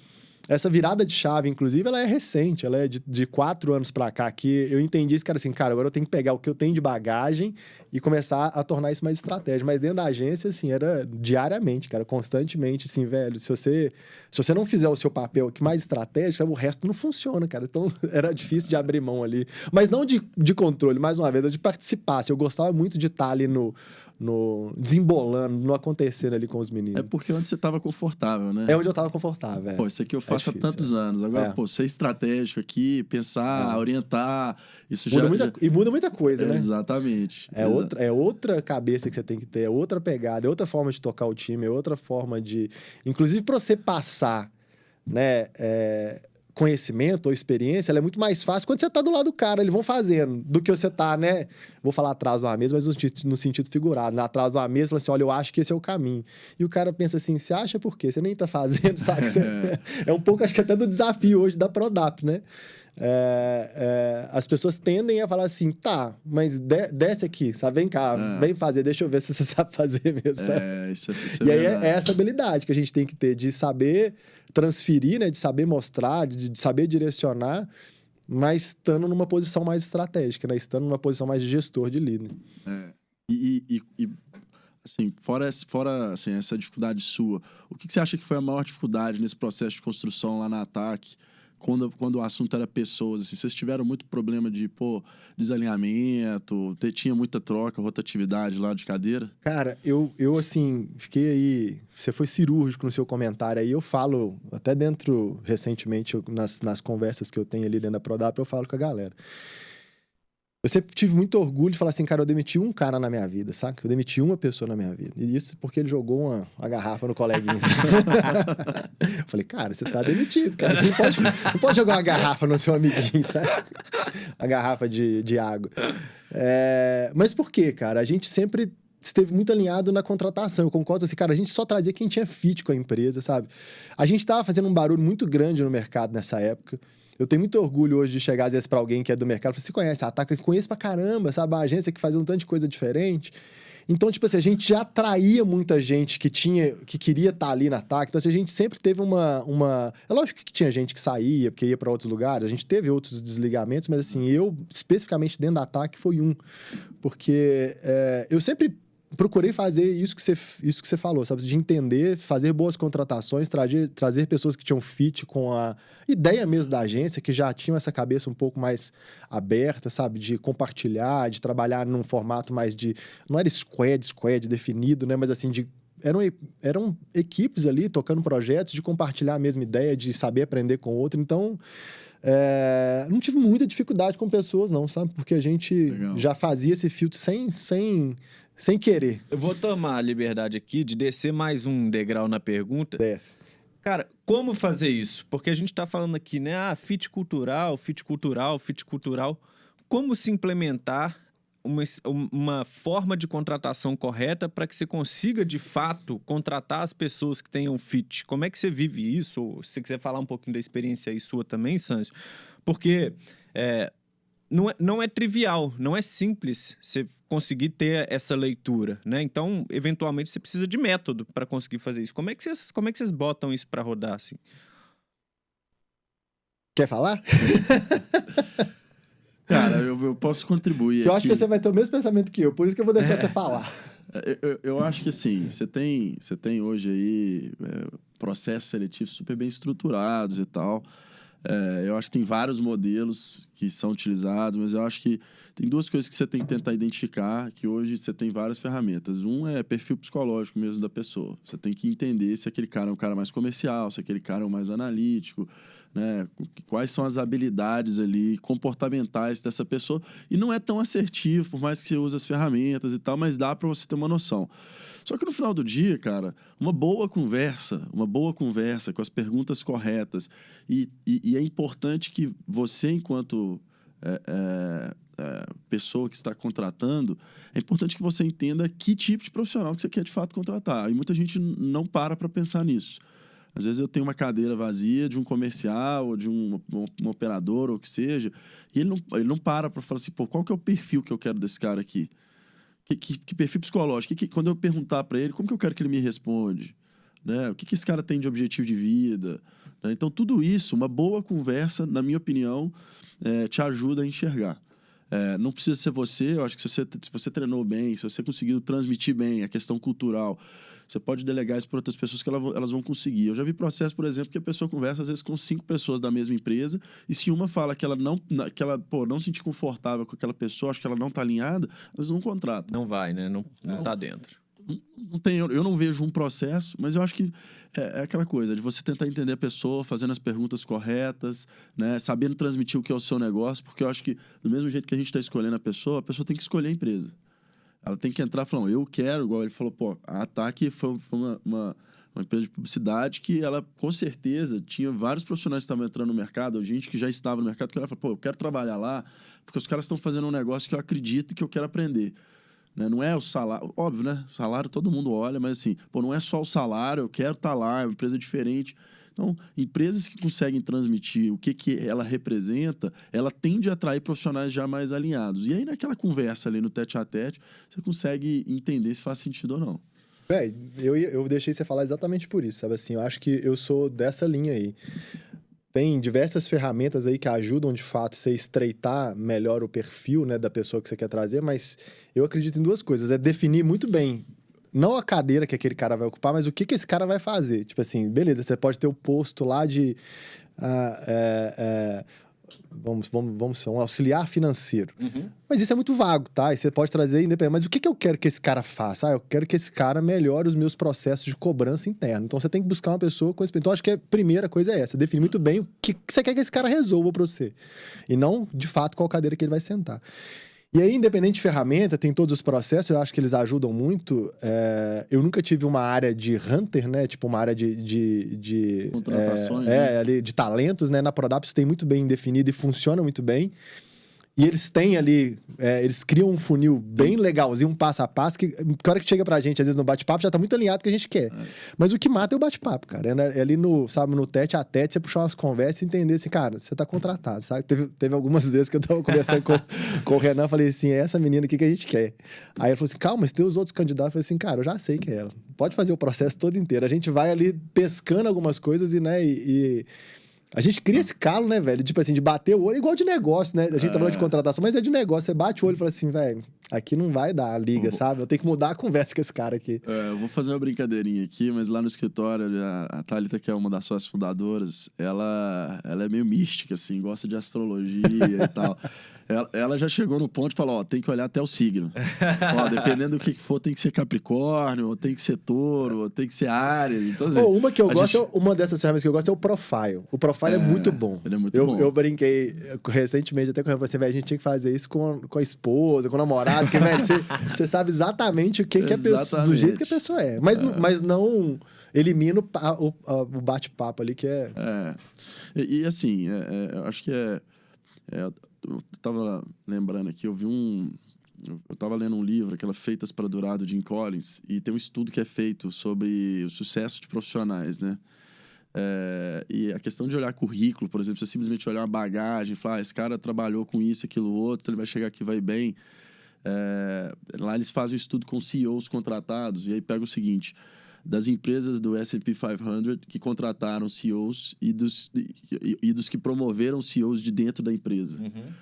essa virada de chave, inclusive, ela é recente, ela é de 4 anos pra cá, que eu entendi isso, cara, assim, cara, agora eu tenho que pegar o que eu tenho de bagagem e começar a tornar isso mais estratégia. Mas dentro da agência, assim, era diariamente, cara, constantemente, assim, velho, se você não fizer o seu papel aqui mais estratégico, o resto não funciona, cara. Então, era difícil de abrir mão ali. Mas não de controle, mais uma vez, era de participar. Assim, eu gostava muito de estar ali no desembolando, no acontecendo ali com os meninos. É porque onde você estava confortável, né? É onde eu estava confortável, Pô, isso aqui eu faço há tantos anos. Agora, pô, ser estratégico aqui, pensar, orientar, isso E muda muita coisa, né? Exatamente. É outra cabeça que você tem que ter, é outra pegada, é outra forma de tocar o time, é outra forma de... Inclusive, para você passar, né, conhecimento ou experiência, ela é muito mais fácil quando você tá do lado do cara, eles vão fazendo, do que você tá, né? Vou falar atrás de uma mesa, mas no sentido figurado, né? Atrás de uma mesa, fala assim, olha, eu acho que esse é o caminho. E o cara pensa assim, você acha por quê? Você nem tá fazendo, sabe? É um pouco, acho que até do desafio hoje da Prodap, né? As pessoas tendem a falar assim, tá, mas desce aqui, sabe? Vem cá, vem fazer, deixa eu ver se você sabe fazer mesmo, sabe? Isso e aí é essa habilidade que a gente tem que ter de saber transferir, né? De saber mostrar, de saber direcionar, mas estando numa posição mais estratégica, né? Estando numa posição mais de gestor, de líder. E assim, fora assim, essa dificuldade sua, o que você acha que foi a maior dificuldade nesse processo de construção lá na Ataque? Quando o assunto era pessoas, assim, vocês tiveram muito problema de, desalinhamento, tinha muita troca, rotatividade lá de cadeira? Cara, eu assim, fiquei aí... Você foi cirúrgico no seu comentário aí, eu falo, até recentemente, nas conversas que eu tenho ali dentro da Prodap, eu falo com a galera. Eu sempre tive muito orgulho de falar assim, cara, eu demiti um cara na minha vida, saca? Eu demiti uma pessoa na minha vida. E isso porque ele jogou uma garrafa no coleguinha. Eu falei, cara, você tá demitido, cara. Você não pode jogar uma garrafa no seu amiguinho, sabe? Uma garrafa de água. Mas por quê, cara? A gente sempre esteve muito alinhado na contratação. Eu concordo assim, cara, a gente só trazia quem tinha fit com a empresa, sabe? A gente tava fazendo um barulho muito grande no mercado nessa época. Eu tenho muito orgulho hoje de chegar, às vezes, pra alguém que é do mercado e falar, você conhece a Ataque? Eu conheço pra caramba, sabe? A agência que fazia um tanto de coisa diferente. Então, tipo assim, a gente já atraía muita gente que queria estar ali na Ataque. Então, assim, a gente sempre teve uma... É lógico que tinha gente que saía, porque ia pra outros lugares. A gente teve outros desligamentos, mas assim, eu, especificamente dentro da Ataque, foi um. Porque eu sempre procurei fazer isso que você falou, sabe? De entender, fazer boas contratações, trazer pessoas que tinham fit com a ideia mesmo da agência, que já tinham essa cabeça um pouco mais aberta, sabe? De compartilhar, de trabalhar num formato mais de... Não era squad definido, né? Mas assim, eram equipes ali tocando projetos, de compartilhar a mesma ideia, de saber aprender com o outro. Então, não tive muita dificuldade com pessoas, não, sabe? Porque a gente já fazia esse filtro sem querer. Eu vou tomar a liberdade aqui de descer mais um degrau na pergunta. Desce. Cara, como fazer isso? Porque a gente tá falando aqui, né? Fit cultural. Como se implementar uma forma de contratação correta para que você consiga, de fato, contratar as pessoas que tenham fit? Como é que você vive isso? Ou, se você quiser falar um pouquinho da experiência aí sua também, Sancho. Porque... Não é trivial, não é simples você conseguir ter essa leitura, né? Então, eventualmente, você precisa de método para conseguir fazer isso. Como é que vocês botam isso para rodar, assim? Quer falar? Cara, eu posso contribuir Eu acho que você vai ter o mesmo pensamento que eu, por isso que eu vou deixar você falar. Eu acho que, assim, você tem hoje aí processos seletivos super bem estruturados e tal. Eu acho que tem vários modelos que são utilizados, mas eu acho que tem duas coisas que você tem que tentar identificar, que hoje você tem várias ferramentas. Um é perfil psicológico mesmo da pessoa. Você tem que entender se aquele cara é um cara mais comercial, se aquele cara é um mais analítico, né? Quais são as habilidades ali comportamentais dessa pessoa. E não é tão assertivo, por mais que você use as ferramentas e tal, mas dá para você ter uma noção. Só que no final do dia, cara, uma boa conversa com as perguntas corretas, e é importante que você, enquanto pessoa que está contratando, é importante que você entenda que tipo de profissional que você quer de fato contratar. E muita gente não para pensar nisso. Às vezes eu tenho uma cadeira vazia de um comercial ou de um operador ou o que seja, e ele não para falar assim, pô, qual que é o perfil que eu quero desse cara aqui? Que perfil psicológico? Quando eu perguntar para ele, como que eu quero que ele me responde? Né? O que esse cara tem de objetivo de vida? Né? Então, tudo isso, uma boa conversa, na minha opinião, te ajuda a enxergar. Não precisa ser você, eu acho que se você treinou bem, se você conseguiu transmitir bem a questão cultural, você pode delegar isso para outras pessoas que elas vão conseguir. Eu já vi processo, por exemplo, que a pessoa conversa às vezes com 5 pessoas da mesma empresa, e se uma fala que ela não se sentir confortável com aquela pessoa, acho que ela não está alinhada, elas não contratam. Não vai, né? Não tá dentro. Eu não vejo um processo, mas eu acho que é aquela coisa de você tentar entender a pessoa, fazendo as perguntas corretas, né? Sabendo transmitir o que é o seu negócio, porque eu acho que do mesmo jeito que a gente está escolhendo a pessoa tem que escolher a empresa. Ela tem que entrar falando, eu quero, igual ele falou, pô, a Ataque foi uma empresa de publicidade que ela, com certeza, tinha vários profissionais que estavam entrando no mercado, ou gente que já estava no mercado, que ela falou, pô, eu quero trabalhar lá, porque os caras estão fazendo um negócio que eu acredito e que eu quero aprender. Né? Não é o salário, óbvio, né? Salário todo mundo olha, mas assim, pô, não é só o salário, eu quero estar lá, é uma empresa diferente. Então, empresas que conseguem transmitir o que ela representa, ela tende a atrair profissionais já mais alinhados. E aí, naquela conversa ali no tete-a-tete, você consegue entender se faz sentido ou não. Eu deixei você falar exatamente por isso, sabe assim? Eu acho que eu sou dessa linha aí. Tem diversas ferramentas aí que ajudam, de fato, você estreitar melhor o perfil, né, da pessoa que você quer trazer, mas eu acredito em duas coisas. É definir muito bem, não a cadeira que aquele cara vai ocupar, mas o que esse cara vai fazer. Tipo assim, beleza, você pode ter o posto lá de... Vamos um auxiliar financeiro. Uhum. Mas isso é muito vago, tá? E você pode trazer independente. Mas o que eu quero que esse cara faça? Eu quero que esse cara melhore os meus processos de cobrança interna. Então você tem que buscar uma pessoa com esse... Então acho que a primeira coisa é essa: definir muito bem o que você quer que esse cara resolva pra você. E não, de fato, qual cadeira que ele vai sentar. E aí, independente de ferramenta, tem todos os processos, eu acho que eles ajudam muito. Eu nunca tive uma área de hunter, né? Tipo, uma área de contratações, ali, de talentos, né? Na Prodap isso tem muito bem definido e funciona muito bem. E eles têm ali, eles criam um funil bem legalzinho, um passo a passo, que a hora que chega pra gente, às vezes no bate-papo, já tá muito alinhado com o que a gente quer. Mas o que mata é o bate-papo, cara. É ali no tete a tete, você puxar umas conversas e entender assim, cara, você tá contratado, sabe? Teve algumas vezes que eu tava conversando com o Renan, falei assim, é essa menina aqui que a gente quer. Aí ele falou assim, calma, mas tem os outros candidatos. Eu falei assim, cara, eu já sei que é ela. Pode fazer o processo todo inteiro. A gente vai ali pescando algumas coisas e a gente cria esse calo, né, velho? Tipo assim, de bater o olho, igual de negócio, né? A gente tá falando de contratação, mas é de negócio. Você bate o olho e fala assim, velho, aqui não vai dar a liga, sabe? Eu tenho que mudar a conversa com esse cara aqui. Eu vou fazer uma brincadeirinha aqui, mas lá no escritório, a Thalita, que é uma das sócias fundadoras, ela é meio mística, assim, gosta de astrologia e tal. Ela já chegou no ponto e falou, tem que olhar até o signo. Dependendo do que for, tem que ser Capricórnio, ou tem que ser Touro, ou tem que ser Áries. Então, assim, uma que eu gosto, uma dessas ferramentas que eu gosto é o Profile. O Profile é muito bom. Ele é muito bom. Eu brinquei recentemente até com ela, falei assim, velho, a gente tinha que fazer isso com a esposa, com o namorado, porque, velho, você sabe exatamente o que a pessoa, do jeito que a pessoa é. Mas não elimina o bate-papo ali, que é... E assim, eu acho que eu tava lembrando aqui, eu tava lendo um livro, aquela Feitas para Durar, do Jim Collins, e tem um estudo que é feito sobre o sucesso de profissionais, né? E a questão de olhar currículo, por exemplo, você simplesmente olhar uma bagagem, falar, esse cara trabalhou com isso, aquilo, outro, ele vai chegar aqui, vai bem. Lá eles fazem um estudo com CEOs contratados, e aí pega o seguinte, das empresas do S&P 500 que contrataram CEOs e dos que promoveram CEOs de dentro da empresa. Uhum.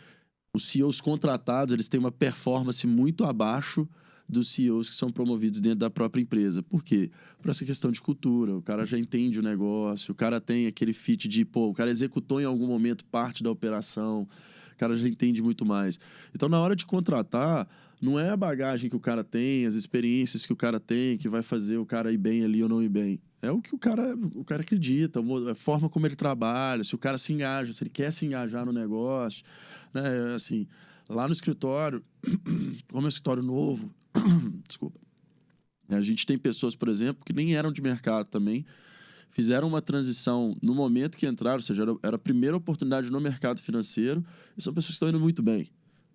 Os CEOs contratados, eles têm uma performance muito abaixo dos CEOs que são promovidos dentro da própria empresa. Por quê? Por essa questão de cultura. O cara já entende o negócio, o cara tem aquele fit de, pô, o cara executou em algum momento parte da operação, o cara já entende muito mais. Então, na hora de contratar, não é a bagagem que o cara tem, as experiências que o cara tem, que vai fazer o cara ir bem ali ou não ir bem. É o que o cara acredita, a forma como ele trabalha, se o cara se engaja, se ele quer se engajar no negócio, né? Assim, lá no escritório, como é um escritório novo, desculpa, a gente tem pessoas, por exemplo, que nem eram de mercado também, fizeram uma transição no momento que entraram, ou seja, era a primeira oportunidade no mercado financeiro, e são pessoas que estão indo muito bem.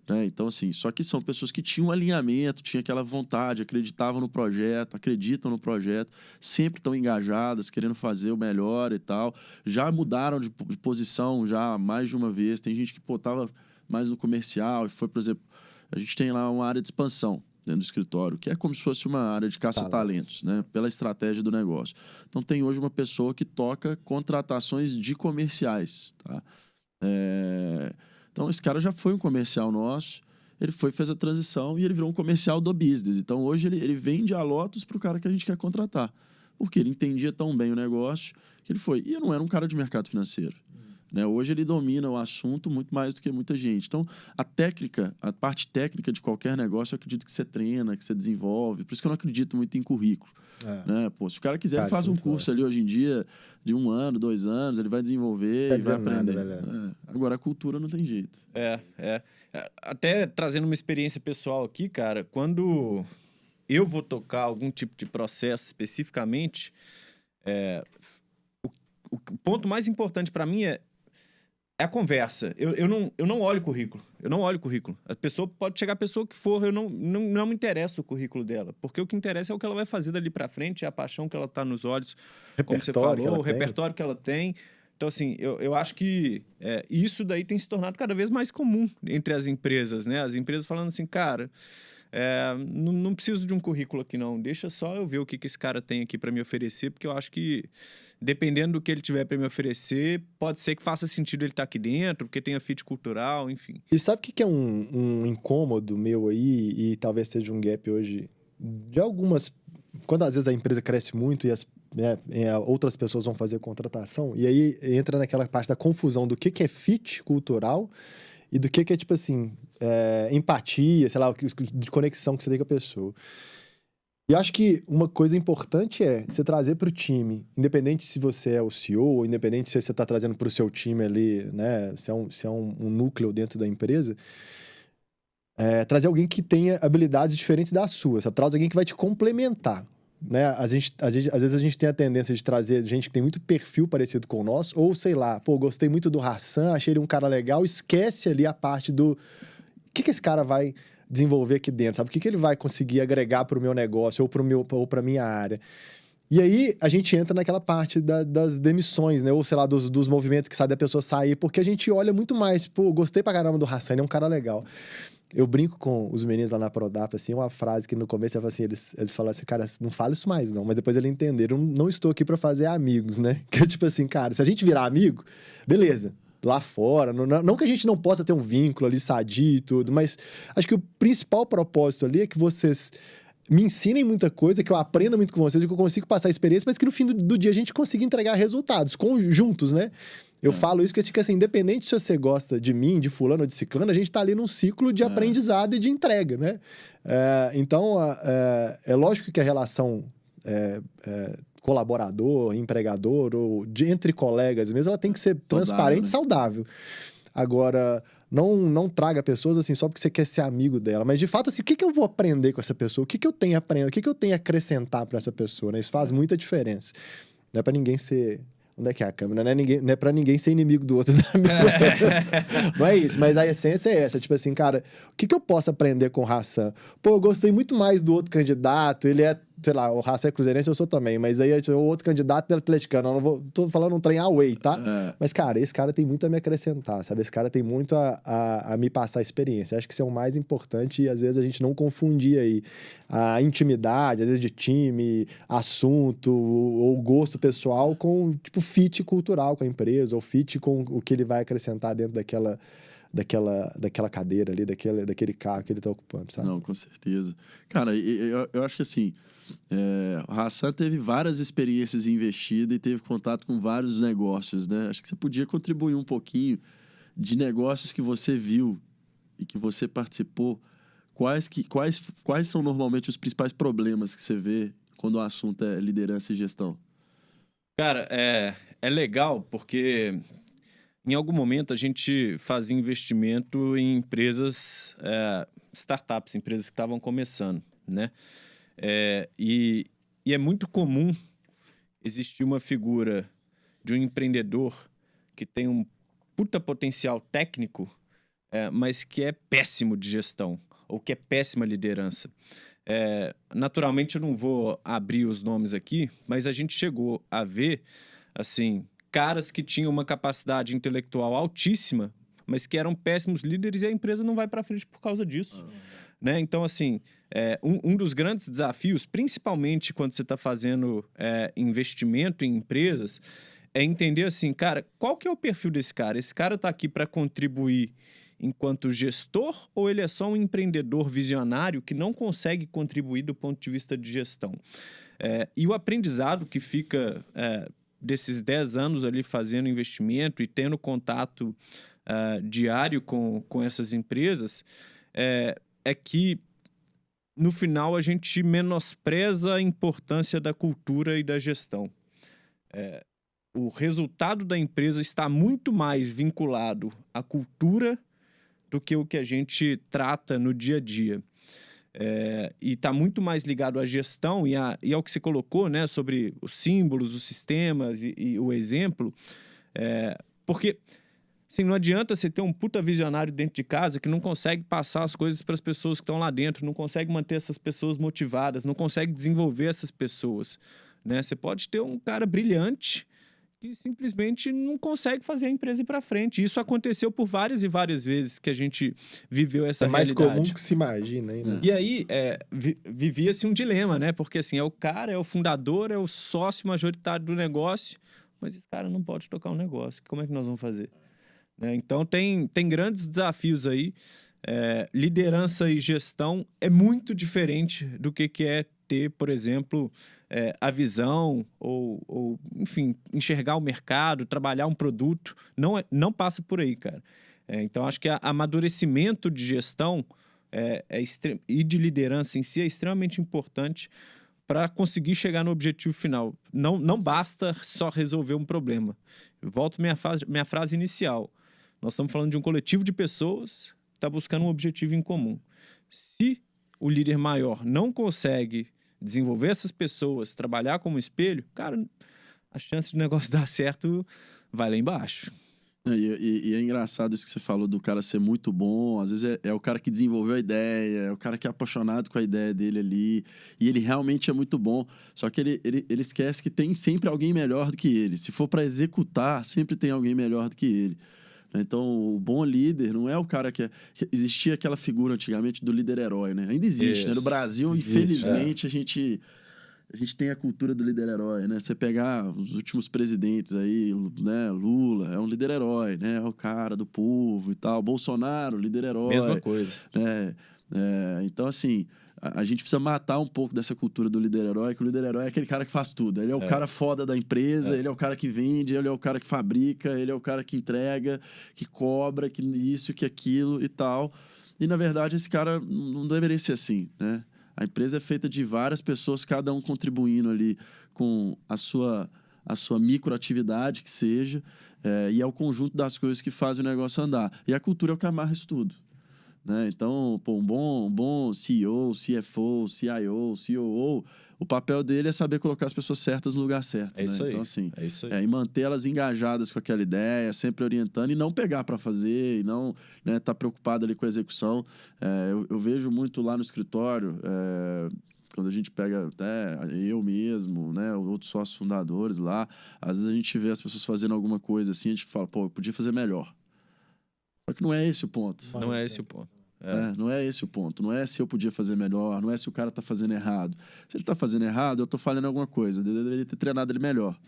Né? Então, assim, só que são pessoas que tinham alinhamento, tinham aquela vontade, acreditavam no projeto, acreditam no projeto, sempre estão engajadas, querendo fazer o melhor e tal. Já mudaram de posição já mais de uma vez. Tem gente que estava mais no comercial e foi, por exemplo, a gente tem lá uma área de expansão dentro do escritório, que é como se fosse uma área de caça-talentos, né? Pela estratégia do negócio. Então, tem hoje uma pessoa que toca contratações de comerciais, tá? Então, esse cara já foi um comercial nosso, ele fez a transição e ele virou um comercial do business. Então, hoje ele vende a Lotus para o cara que a gente quer contratar, porque ele entendia tão bem o negócio que ele foi. E eu não era um cara de mercado financeiro. Né? Hoje ele domina o assunto muito mais do que muita gente. Então, a parte técnica de qualquer negócio, eu acredito que você treina, que você desenvolve. Por isso que eu não acredito muito em currículo. Né? Pô, se o cara quiser, ele faz um curso ali hoje em dia de 1 ano, 2 anos, ele vai desenvolver e vai aprender. Agora, a cultura não tem jeito. Até trazendo uma experiência pessoal aqui, cara, quando eu vou tocar algum tipo de processo especificamente, o ponto mais importante para mim é a conversa. Eu não olho currículo. Eu não olho currículo. A pessoa pode chegar a pessoa que for, eu não me interessa o currículo dela. Porque o que interessa é o que ela vai fazer dali para frente, é a paixão que ela tá nos olhos, como você falou, o repertório que ela tem. Então, assim, eu acho que isso daí tem se tornado cada vez mais comum entre as empresas, né? As empresas falando assim, cara, não preciso de um currículo aqui, não. Deixa só eu ver o que esse cara tem aqui para me oferecer, porque eu acho que, dependendo do que ele tiver para me oferecer, pode ser que faça sentido ele estar aqui dentro, porque tenha fit cultural, enfim. E sabe o que é um incômodo meu aí, e talvez seja um gap hoje, de algumas... Quando às vezes a empresa cresce muito e outras pessoas vão fazer contratação, e aí entra naquela parte da confusão do que é fit cultural e do que é, tipo assim, empatia, sei lá, de conexão que você tem com a pessoa. E acho que uma coisa importante é você trazer para o time, independente se você é o CEO, ou independente se você está trazendo para o seu time ali, né, se é um núcleo dentro da empresa, trazer alguém que tenha habilidades diferentes da sua. Você traz alguém que vai te complementar. Né? Às vezes a gente tem a tendência de trazer gente que tem muito perfil parecido com o nosso, ou sei lá, pô, gostei muito do Hassan, achei ele um cara legal, esquece ali a parte do... O que esse cara vai desenvolver aqui dentro, sabe? O que ele vai conseguir agregar para o meu negócio ou para a minha área? E aí a gente entra naquela parte das demissões, né? Ou sei lá, dos movimentos que sai da pessoa sair, porque a gente olha muito mais, pô, gostei pra caramba do Hassan, ele é um cara legal. Eu brinco com os meninos lá na Prodap, assim, uma frase que no começo assim, eles falaram assim, cara, não fala isso mais não, mas depois eles entenderam, não estou aqui pra fazer amigos, né? Que é tipo assim, cara, se a gente virar amigo, beleza, lá fora, não que a gente não possa ter um vínculo ali sadio e tudo, mas acho que o principal propósito ali é que vocês me ensinem muita coisa, que eu aprenda muito com vocês, que eu consigo passar experiência, mas que no fim do dia a gente consiga entregar resultados juntos, né? Eu falo isso porque, assim, independente se você gosta de mim, de fulano ou de ciclano, a gente tá ali num ciclo de aprendizado e de entrega, né? Então, é lógico que a relação colaborador, empregador, ou entre colegas mesmo, ela tem que ser transparente e saudável. Agora, não traga pessoas assim só porque você quer ser amigo dela, mas de fato, assim, o que eu vou aprender com essa pessoa? O que eu tenho a aprender? O que eu tenho a acrescentar para essa pessoa? Né? Isso faz muita diferença. Não é para ninguém ser... Onde é que é a câmera? Não é pra ninguém ser inimigo do outro. Não é isso, mas a essência é essa. Tipo assim, cara, o que eu posso aprender com o Hassan? Pô, eu gostei muito mais do outro candidato, ele é, sei lá, o Hassan é cruzeirense, eu sou também, mas aí o outro candidato é atleticano. Eu não vou, tô falando um trem away, tá? Mas, cara, esse cara tem muito a me acrescentar, sabe? Esse cara tem muito a me passar experiência. Acho que isso é o mais importante e às vezes a gente não confundir aí a intimidade, às vezes de time, assunto ou gosto pessoal com, tipo, fit cultural com a empresa ou fit com o que ele vai acrescentar dentro daquela cadeira ali, daquele carro que ele tá ocupando, sabe? Não, com certeza. Cara, eu acho que assim, o Hassan teve várias experiências investidas e teve contato com vários negócios, né? Acho que você podia contribuir um pouquinho de negócios que você viu e que você participou. Quais são normalmente os principais problemas que você vê quando o assunto é liderança e gestão? Cara, é legal porque em algum momento a gente fazia investimento em empresas, startups, empresas que estavam começando, né? E é muito comum existir uma figura de um empreendedor que tem um puta potencial técnico, mas que é péssimo de gestão ou que é péssima liderança. Naturalmente eu não vou abrir os nomes aqui, mas a gente chegou a ver, assim, caras que tinham uma capacidade intelectual altíssima, mas que eram péssimos líderes e a empresa não vai para frente por causa disso. Né? Então, assim, um dos grandes desafios, principalmente quando você está fazendo investimento em empresas, é entender assim, cara, qual que é o perfil desse cara? Esse cara está aqui para contribuir enquanto gestor ou ele é só um empreendedor visionário que não consegue contribuir do ponto de vista de gestão? E o aprendizado que fica desses 10 anos ali fazendo investimento e tendo contato diário com essas empresas é que, no final, a gente menospreza a importância da cultura e da gestão. O resultado da empresa está muito mais vinculado à cultura do que o que a gente trata no dia a dia. E está muito mais ligado à gestão e ao que você colocou, né, sobre os símbolos, os sistemas e o exemplo. Porque assim, não adianta você ter um puta visionário dentro de casa que não consegue passar as coisas para as pessoas que estão lá dentro, não consegue manter essas pessoas motivadas, não consegue desenvolver essas pessoas. Né? Você pode ter um cara brilhante que simplesmente não consegue fazer a empresa ir para frente. Isso aconteceu por várias e várias vezes que a gente viveu essa realidade. É mais comum que se imagina ainda. E aí, vivia-se um dilema, né? Porque assim, é o cara, é o fundador, é o sócio majoritário do negócio, mas esse cara não pode tocar um negócio. Como é que nós vamos fazer? Então, tem grandes desafios aí. Liderança e gestão é muito diferente do que é ter, por exemplo, a visão ou, enfim, enxergar o mercado, trabalhar um produto. Não passa por aí, cara. Então, acho que amadurecimento de gestão e de liderança em si é extremamente importante para conseguir chegar no objetivo final. Não basta só resolver um problema. Eu volto minha frase inicial. Nós estamos falando de um coletivo de pessoas que está buscando um objetivo em comum. Se o líder maior não consegue desenvolver essas pessoas, trabalhar como espelho, cara, a chance de negócio dar certo vai lá embaixo. E é engraçado isso que você falou do cara ser muito bom. Às vezes é o cara que desenvolveu a ideia, é o cara que é apaixonado com a ideia dele ali. E ele realmente é muito bom. Só que ele esquece que tem sempre alguém melhor do que ele. Se for para executar, sempre tem alguém melhor do que ele. Então, o bom líder não é o cara que existia aquela figura antigamente do líder-herói, né? Ainda existe, né? No Brasil, infelizmente, a gente tem a cultura do líder-herói, né? Você pegar os últimos presidentes aí, né? Lula é um líder-herói, né? É o cara do povo e tal. Bolsonaro, líder-herói. Mesma coisa. Né? Então, assim, a gente precisa matar um pouco dessa cultura do líder-herói, que o líder-herói é aquele cara que faz tudo. Ele é o cara foda da empresa, ele é o cara que vende, ele é o cara que fabrica, ele é o cara que entrega, que cobra, que isso, que aquilo e tal. E, na verdade, esse cara não deveria ser assim, né? A empresa é feita de várias pessoas, cada um contribuindo ali com a sua microatividade, que seja, e é o conjunto das coisas que fazem o negócio andar. E a cultura é o que amarra isso tudo. Né? Então, um bom CEO, CFO, CIO, COO, o papel dele é saber colocar as pessoas certas no lugar certo. É isso aí. Então, assim, é isso aí. E manter elas engajadas com aquela ideia, sempre orientando e não pegar para fazer, e não tá preocupado ali com a execução. Eu vejo muito lá no escritório, quando a gente pega até eu mesmo, né, outros sócios fundadores lá, às vezes a gente vê as pessoas fazendo alguma coisa assim, a gente fala, pô, eu podia fazer melhor. Só que não é esse o ponto. Não é esse o ponto. Não é esse o ponto. Não é se eu podia fazer melhor, não é se o cara tá fazendo errado. Se ele tá fazendo errado, eu tô falhando alguma coisa. Eu deveria ter treinado ele melhor.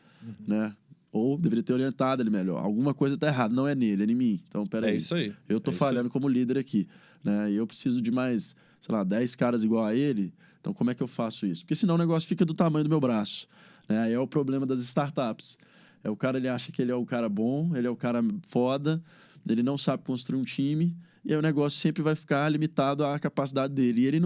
Né? Ou deveria ter orientado ele melhor. Alguma coisa tá errada, não é nele, é em mim. Então, peraí. É isso aí. Eu tô falhando como líder aqui, né? E eu preciso de mais, sei lá, 10 caras igual a ele. Então, como é que eu faço isso? Porque senão o negócio fica do tamanho do meu braço, né? Aí é o problema das startups. O cara, ele acha que ele é o cara bom, ele é o cara foda, ele não sabe construir um time, e aí o negócio sempre vai ficar limitado à capacidade dele. E ele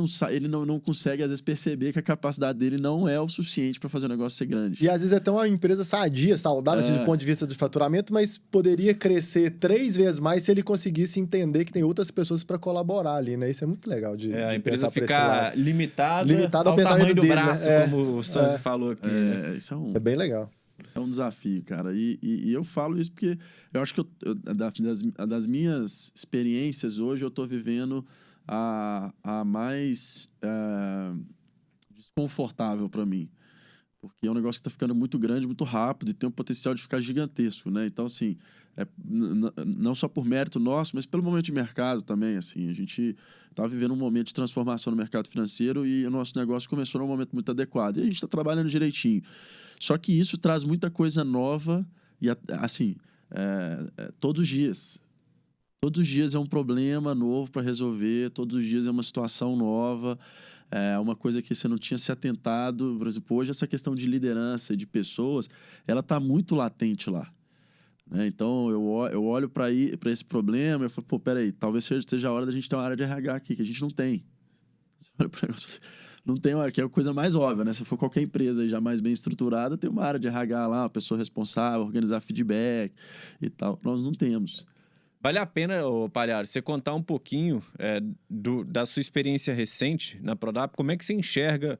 não consegue, às vezes, perceber que a capacidade dele não é o suficiente para fazer o negócio ser grande. E às vezes é até uma empresa sadia, saudável, assim, do ponto de vista de faturamento, mas poderia crescer 3 vezes mais se ele conseguisse entender que tem outras pessoas para colaborar ali, né? Isso é muito legal de a empresa pensar por esse ficar lado. limitada ao tamanho do dele, braço, né? como o Sanzi falou aqui. Isso é É bem legal. Isso é um desafio, cara. E eu falo isso porque eu acho que das minhas experiências hoje, eu estou vivendo a mais desconfortável para mim. Porque é um negócio que está ficando muito grande, muito rápido e tem um potencial de ficar gigantesco, né? Então, assim, não só por mérito nosso, mas pelo momento de mercado também, assim. A gente está vivendo um momento de transformação no mercado financeiro e o nosso negócio começou num momento muito adequado. E a gente está trabalhando direitinho. Só que isso traz muita coisa nova e, assim, todos os dias. Todos os dias é um problema novo para resolver, todos os dias é uma situação nova, é uma coisa que você não tinha se atentado. Por exemplo, hoje essa questão de liderança e de pessoas, ela está muito latente lá. Né? Então, eu olho para esse problema e falo, pô, peraí, talvez seja a hora da gente ter uma área de RH aqui, que a gente não tem. Você olha para não tem, que é a coisa mais óbvia, né? Se for qualquer empresa aí já mais bem estruturada, tem uma área de RH lá, uma pessoa responsável, organizar feedback e tal. Nós não temos. Vale a pena, Palhares, você contar um pouquinho da sua experiência recente na Prodap, como é que você enxerga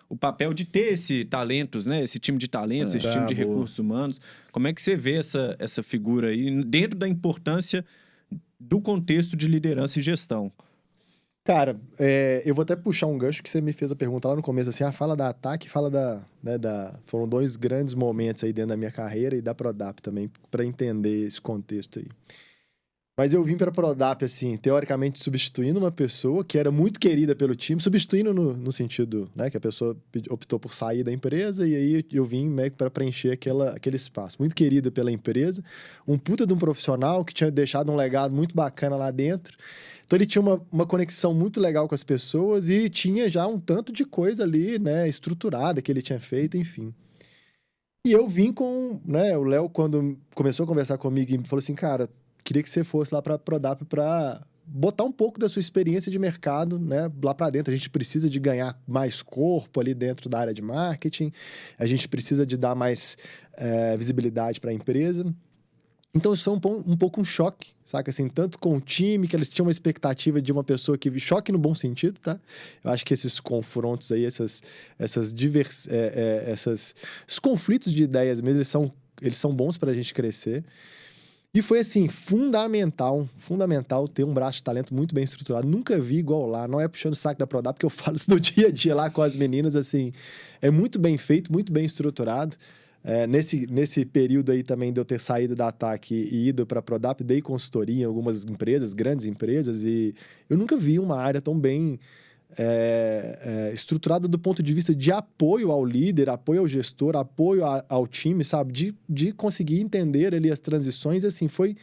o papel de ter talentos, né? Esse time de talentos, esse time de recursos humanos. Como é que você vê essa figura aí dentro da importância do contexto de liderança e gestão? Cara, eu vou até puxar um gancho que você me fez a pergunta lá no começo, assim, fala da Ataque, fala foram 2 grandes momentos aí dentro da minha carreira e da Prodap também, para entender esse contexto aí. Mas eu vim para a Prodap, assim, teoricamente substituindo uma pessoa que era muito querida pelo time, substituindo no sentido, né, que a pessoa optou por sair da empresa e aí eu vim meio para preencher aquele espaço. Muito querida pela empresa, um puta de um profissional que tinha deixado um legado muito bacana lá dentro. Então ele tinha uma conexão muito legal com as pessoas e tinha já um tanto de coisa ali, né, estruturada que ele tinha feito, enfim. E eu vim com, né, o Léo, quando começou a conversar comigo, e falou assim, cara, queria que você fosse lá para a Prodap para botar um pouco da sua experiência de mercado, né, lá para dentro. A gente precisa de ganhar mais corpo ali dentro da área de marketing, a gente precisa de dar mais visibilidade para a empresa. Então, isso foi um pouco um choque, saca? Assim, tanto com o time, que eles tinham uma expectativa de uma pessoa que... Choque no bom sentido, tá? Eu acho que esses confrontos aí, esses conflitos de ideias mesmo, eles são bons para a gente crescer. E foi, assim, fundamental ter um braço de talento muito bem estruturado. Nunca vi igual lá. Não é puxando o saco da Prodap, porque eu falo isso no dia a dia lá com as meninas, assim. É muito bem feito, muito bem estruturado. Nesse período aí também de eu ter saído da Ataque e ido para a Prodap, dei consultoria em algumas empresas, grandes empresas, e eu nunca vi uma área tão bem estruturada do ponto de vista de apoio ao líder, apoio ao gestor, apoio ao time, sabe? De conseguir entender ali as transições, assim, foi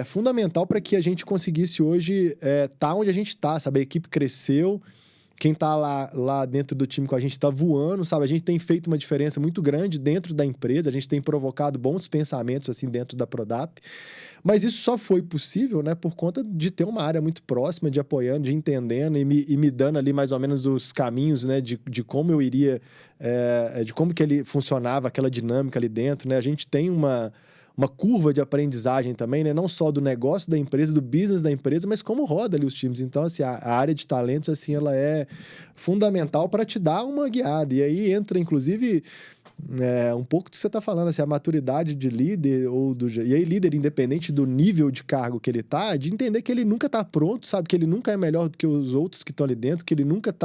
fundamental para que a gente conseguisse hoje tá onde a gente tá, sabe? A equipe cresceu, quem tá lá dentro do time com a gente tá voando, sabe? A gente tem feito uma diferença muito grande dentro da empresa, a gente tem provocado bons pensamentos, assim, dentro da Prodap. Mas isso só foi possível, né, por conta de ter uma área muito próxima, de apoiando, de entendendo e me dando ali mais ou menos os caminhos, né, de como eu iria, de como que ele funcionava, aquela dinâmica ali dentro, né? A gente tem uma curva de aprendizagem também, né? Não só do negócio da empresa, do business da empresa, mas como roda ali os times. Então, assim, a área de talentos, assim, ela é fundamental para te dar uma guiada. E aí entra, inclusive, um pouco do que você está falando, assim, a maturidade de líder, e aí líder, independente do nível de cargo que ele está, de entender que ele nunca está pronto, sabe? Que ele nunca é melhor do que os outros que estão ali dentro, que ele nunca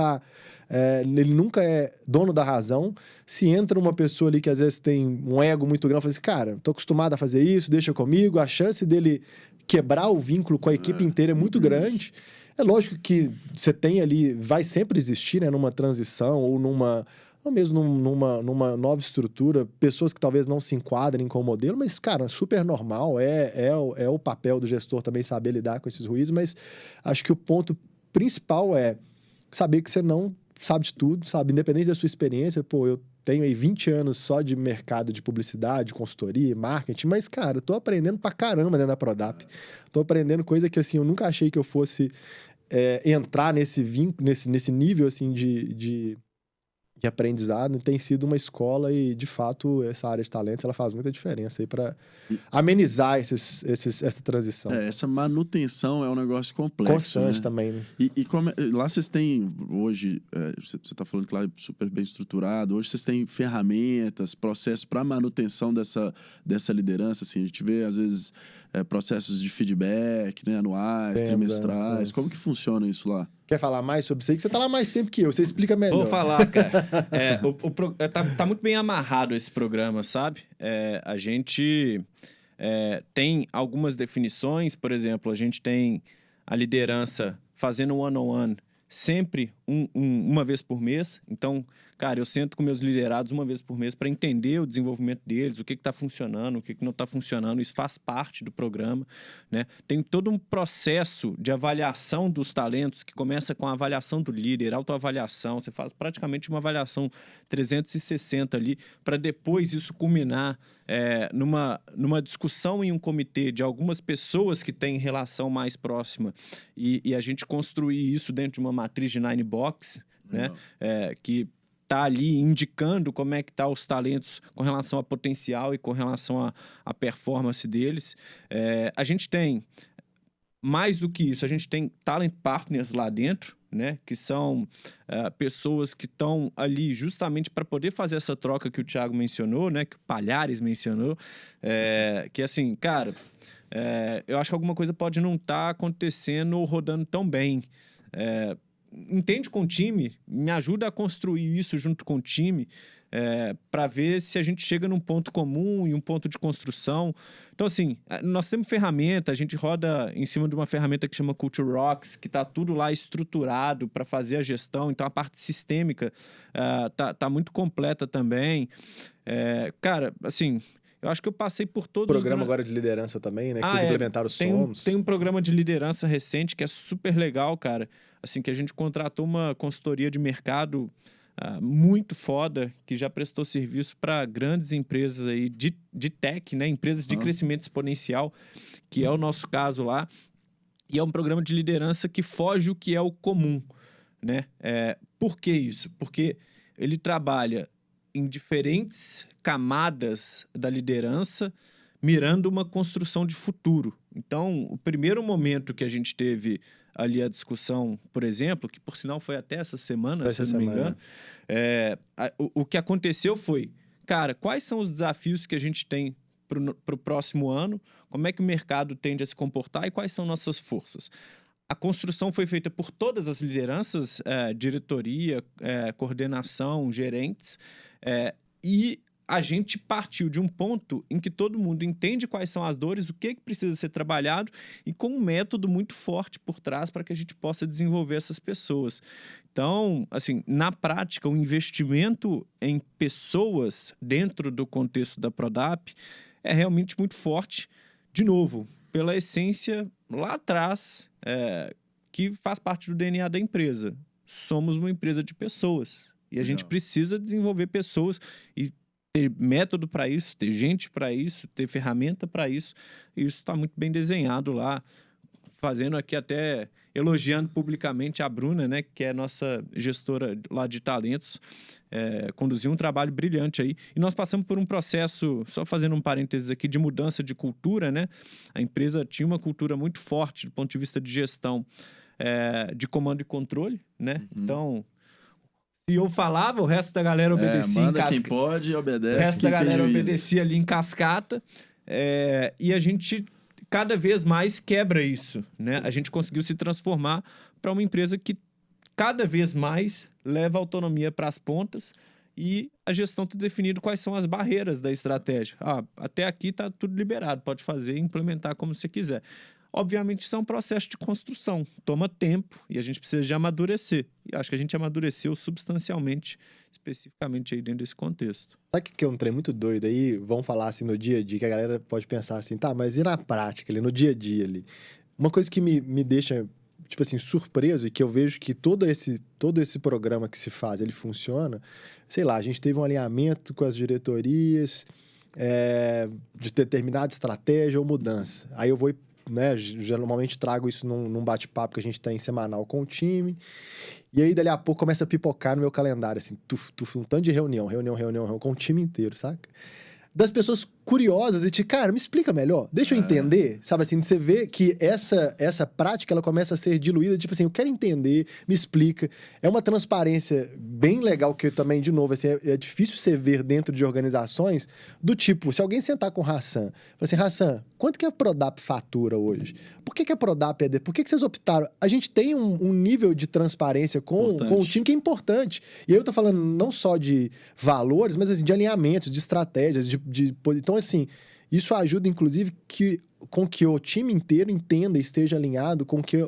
ele nunca é dono da razão. Se entra uma pessoa ali que às vezes tem um ego muito grande, fala assim, cara, tô acostumado a fazer isso, deixa comigo, a chance dele quebrar o vínculo com a equipe inteira é muito grande. É lógico que você tem ali, vai sempre existir, né, numa transição ou ou mesmo numa nova estrutura, pessoas que talvez não se enquadrem com o modelo, mas, cara, super normal, é o papel do gestor também saber lidar com esses ruídos, mas acho que o ponto principal é saber que você não sabe de tudo, sabe? Independente da sua experiência, pô, eu tenho aí 20 anos só de mercado de publicidade, consultoria, marketing, mas, cara, eu tô aprendendo pra caramba dentro da Prodap. Tô aprendendo coisa que, assim, eu nunca achei que eu fosse entrar nesse nível, assim, de aprendizado. Tem sido uma escola e, de fato, essa área de talentos, ela faz muita diferença aí para amenizar essa transição. Essa manutenção é um negócio complexo. Constante, né? Também, né? E lá vocês têm, hoje, você está falando que lá é super bem estruturado, hoje vocês têm ferramentas, processos para manutenção dessa liderança, assim, a gente vê, às vezes, processos de feedback, né, anuais, trimestrais, como que funciona isso lá? Quer falar mais sobre isso aí? Que você tá lá mais tempo que eu, você explica melhor. Vou falar, cara. Tá muito bem amarrado esse programa, sabe? A gente tem algumas definições, por exemplo, a gente tem a liderança fazendo one-on-one sempre uma vez por mês. Então, cara, eu sento com meus liderados uma vez por mês para entender o desenvolvimento deles, o que está funcionando, o que não está funcionando. Isso faz parte do programa, né? Tem todo um processo de avaliação dos talentos que começa com a avaliação do líder, autoavaliação. Você faz praticamente uma avaliação 360 ali para depois isso culminar numa discussão em um comitê de algumas pessoas que têm relação mais próxima e a gente construir isso dentro de uma matriz de 9 box, né? Que está ali indicando como é que tá os talentos com relação a potencial e com relação à performance deles. A gente tem, mais do que isso, a gente tem talent partners lá dentro, né? Que são pessoas que estão ali justamente para poder fazer essa troca que o Thiago mencionou, né? Que o Palhares mencionou, que assim, cara, eu acho que alguma coisa pode não estar acontecendo ou rodando tão bem. Entende com o time, me ajuda a construir isso junto com o time, para ver se a gente chega num ponto comum e um ponto de construção. Então, assim, nós temos ferramenta, a gente roda em cima de uma ferramenta que chama Culture Rocks, que está tudo lá estruturado para fazer a gestão. Então, a parte sistêmica tá muito completa também. Cara, assim, eu acho que eu passei por todos os... Programa agora de liderança também, né? Que vocês implementaram os Somos. Tem um programa de liderança recente que é super legal, cara. Assim, que a gente contratou uma consultoria de mercado muito foda, que já prestou serviço para grandes empresas aí de tech, né? Empresas de crescimento exponencial, que é o nosso caso lá. E é um programa de liderança que foge o que é o comum, né? Por que isso? Porque ele trabalha em diferentes camadas da liderança, mirando uma construção de futuro. Então, o primeiro momento que a gente teve ali a discussão, por exemplo, que por sinal foi até essa semana, se eu não me engano, o que aconteceu foi, cara, quais são os desafios que a gente tem para o próximo ano, como é que o mercado tende a se comportar e quais são nossas forças. A construção foi feita por todas as lideranças, diretoria, coordenação, gerentes, e a gente partiu de um ponto em que todo mundo entende quais são as dores, o que precisa ser trabalhado e com um método muito forte por trás para que a gente possa desenvolver essas pessoas. Então, assim, na prática, o investimento em pessoas dentro do contexto da Prodap é realmente muito forte, de novo, pela essência lá atrás, que faz parte do DNA da empresa. Somos uma empresa de pessoas e a gente precisa desenvolver pessoas e ter método para isso, ter gente para isso, ter ferramenta para isso. E isso está muito bem desenhado lá. Fazendo aqui até, elogiando publicamente a Bruna, né, que é nossa gestora lá de talentos, conduziu um trabalho brilhante aí. E nós passamos por um processo, só fazendo um parênteses aqui, de mudança de cultura, né? A empresa tinha uma cultura muito forte do ponto de vista de gestão, de comando e controle, né? Então, se eu falava, o resto da galera obedecia. Manda quem pode e obedece. O resto da galera obedecia ali em cascata. E a gente cada vez mais quebra isso, né? A gente conseguiu se transformar para uma empresa que cada vez mais leva autonomia para as pontas e a gestão está definindo quais são as barreiras da estratégia. Até aqui está tudo liberado, pode fazer e implementar como você quiser. Obviamente, isso é um processo de construção, toma tempo e a gente precisa de amadurecer. E acho que a gente amadureceu substancialmente, especificamente aí dentro desse contexto. Sabe o que é um trem muito doido aí? Vamos falar assim no dia a dia, que a galera pode pensar assim, tá, mas e na prática ali, no dia a dia ali? Uma coisa que me deixa, tipo assim, surpreso e que eu vejo que todo esse programa que se faz, ele funciona, sei lá, a gente teve um alinhamento com as diretorias de determinada estratégia ou mudança. Aí eu vou, né, já normalmente trago isso num bate-papo que a gente tem semanal com o time, e aí dali a pouco começa a pipocar no meu calendário, assim, um tanto de reunião com o time inteiro, saca? Das pessoas curiosas e cara, me explica melhor, deixa eu entender, sabe assim, você vê que essa prática, ela começa a ser diluída, tipo assim, eu quero entender, me explica, é uma transparência bem legal que também, de novo, assim, é difícil você ver dentro de organizações do tipo, se alguém sentar com o Hassan, fala assim, Hassan, quanto que a Prodap fatura hoje? Por que a Prodap por que vocês optaram? A gente tem um nível de transparência com o time que é importante, e aí eu tô falando não só de valores, mas assim, de alinhamentos, de estratégias, então assim, isso ajuda, inclusive, com que o time inteiro entenda e esteja alinhado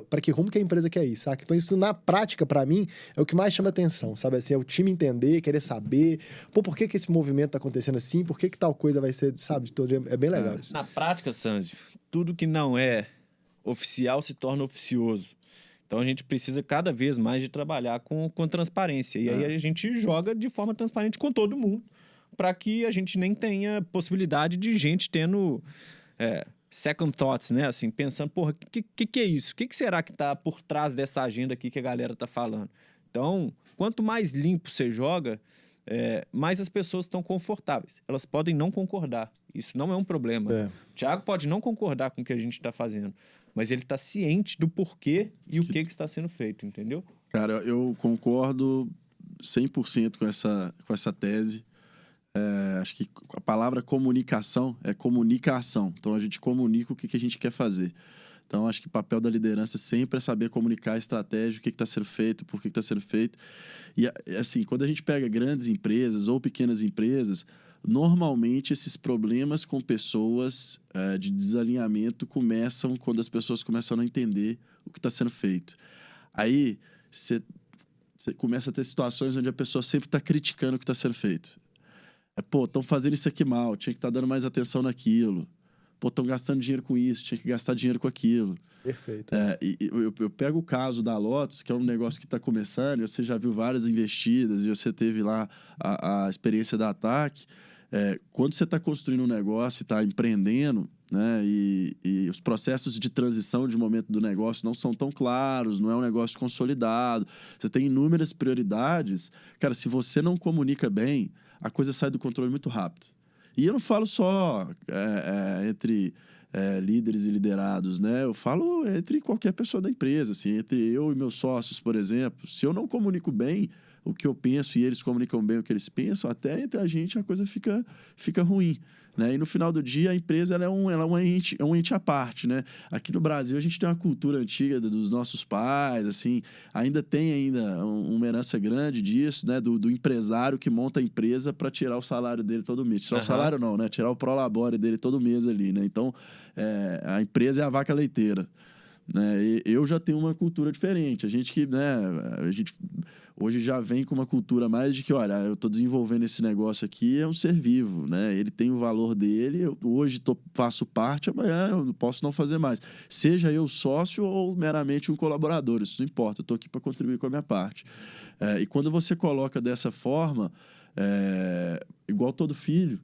para que rumo que a empresa quer ir, saca? Então, isso na prática, para mim, é o que mais chama atenção, sabe? Assim, é o time entender, querer saber, por que esse movimento tá acontecendo assim, por que tal coisa vai ser, sabe? É bem legal isso. Na prática, Sanzio, tudo que não é oficial se torna oficioso. Então, a gente precisa cada vez mais de trabalhar com transparência. E aí a gente joga de forma transparente com todo mundo, para que a gente nem tenha possibilidade de gente tendo second thoughts, né? Assim, pensando, porra, o que é isso? O que será que tá por trás dessa agenda aqui que a galera tá falando? Então, quanto mais limpo você joga, mais as pessoas estão confortáveis. Elas podem não concordar. Isso não é um problema. O Thiago pode não concordar com o que a gente está fazendo, mas ele está ciente do porquê e o que está sendo feito, entendeu? Cara, eu concordo 100% com essa tese. Acho que a palavra comunicação é comunicação. Então, a gente comunica o que a gente quer fazer. Então, acho que o papel da liderança sempre é saber comunicar a estratégia, o que está sendo feito, por que está sendo feito. E, assim, quando a gente pega grandes empresas ou pequenas empresas, normalmente esses problemas com pessoas de desalinhamento começam quando as pessoas começam a não entender o que está sendo feito. Aí, você começa a ter situações onde a pessoa sempre está criticando o que está sendo feito. Estão fazendo isso aqui mal, tinha que estar dando mais atenção naquilo. Estão gastando dinheiro com isso, tinha que gastar dinheiro com aquilo. Perfeito. Eu pego o caso da Lotus, que é um negócio que está começando, você já viu várias investidas e você teve lá a experiência da Ataque. Quando você está construindo um negócio e está empreendendo, né, e os processos de transição de momento do negócio não são tão claros, não é um negócio consolidado, você tem inúmeras prioridades. Cara, se você não comunica bem, a coisa sai do controle muito rápido. E eu não falo só entre líderes e liderados, né? Eu falo entre qualquer pessoa da empresa, assim, entre eu e meus sócios, por exemplo. Se eu não comunico bem o que eu penso e eles comunicam bem o que eles pensam, até entre a gente a coisa fica ruim, né? E no final do dia a empresa ela é um ente à parte, né? Aqui no Brasil a gente tem uma cultura antiga dos nossos pais, assim, ainda tem uma herança grande disso, né? Do empresário que monta a empresa para tirar o salário dele todo mês. Tirar o salário não, né? Tirar o prolabore dele todo mês ali, né? Então a empresa é a vaca leiteira, né? E eu já tenho uma cultura diferente. A gente hoje já vem com uma cultura mais de que, olha, eu estou desenvolvendo esse negócio aqui, é um ser vivo, né? Ele tem o valor dele, eu hoje faço parte, amanhã eu posso não fazer mais. Seja eu sócio ou meramente um colaborador, isso não importa, eu estou aqui para contribuir com a minha parte. E quando você coloca dessa forma, igual todo filho,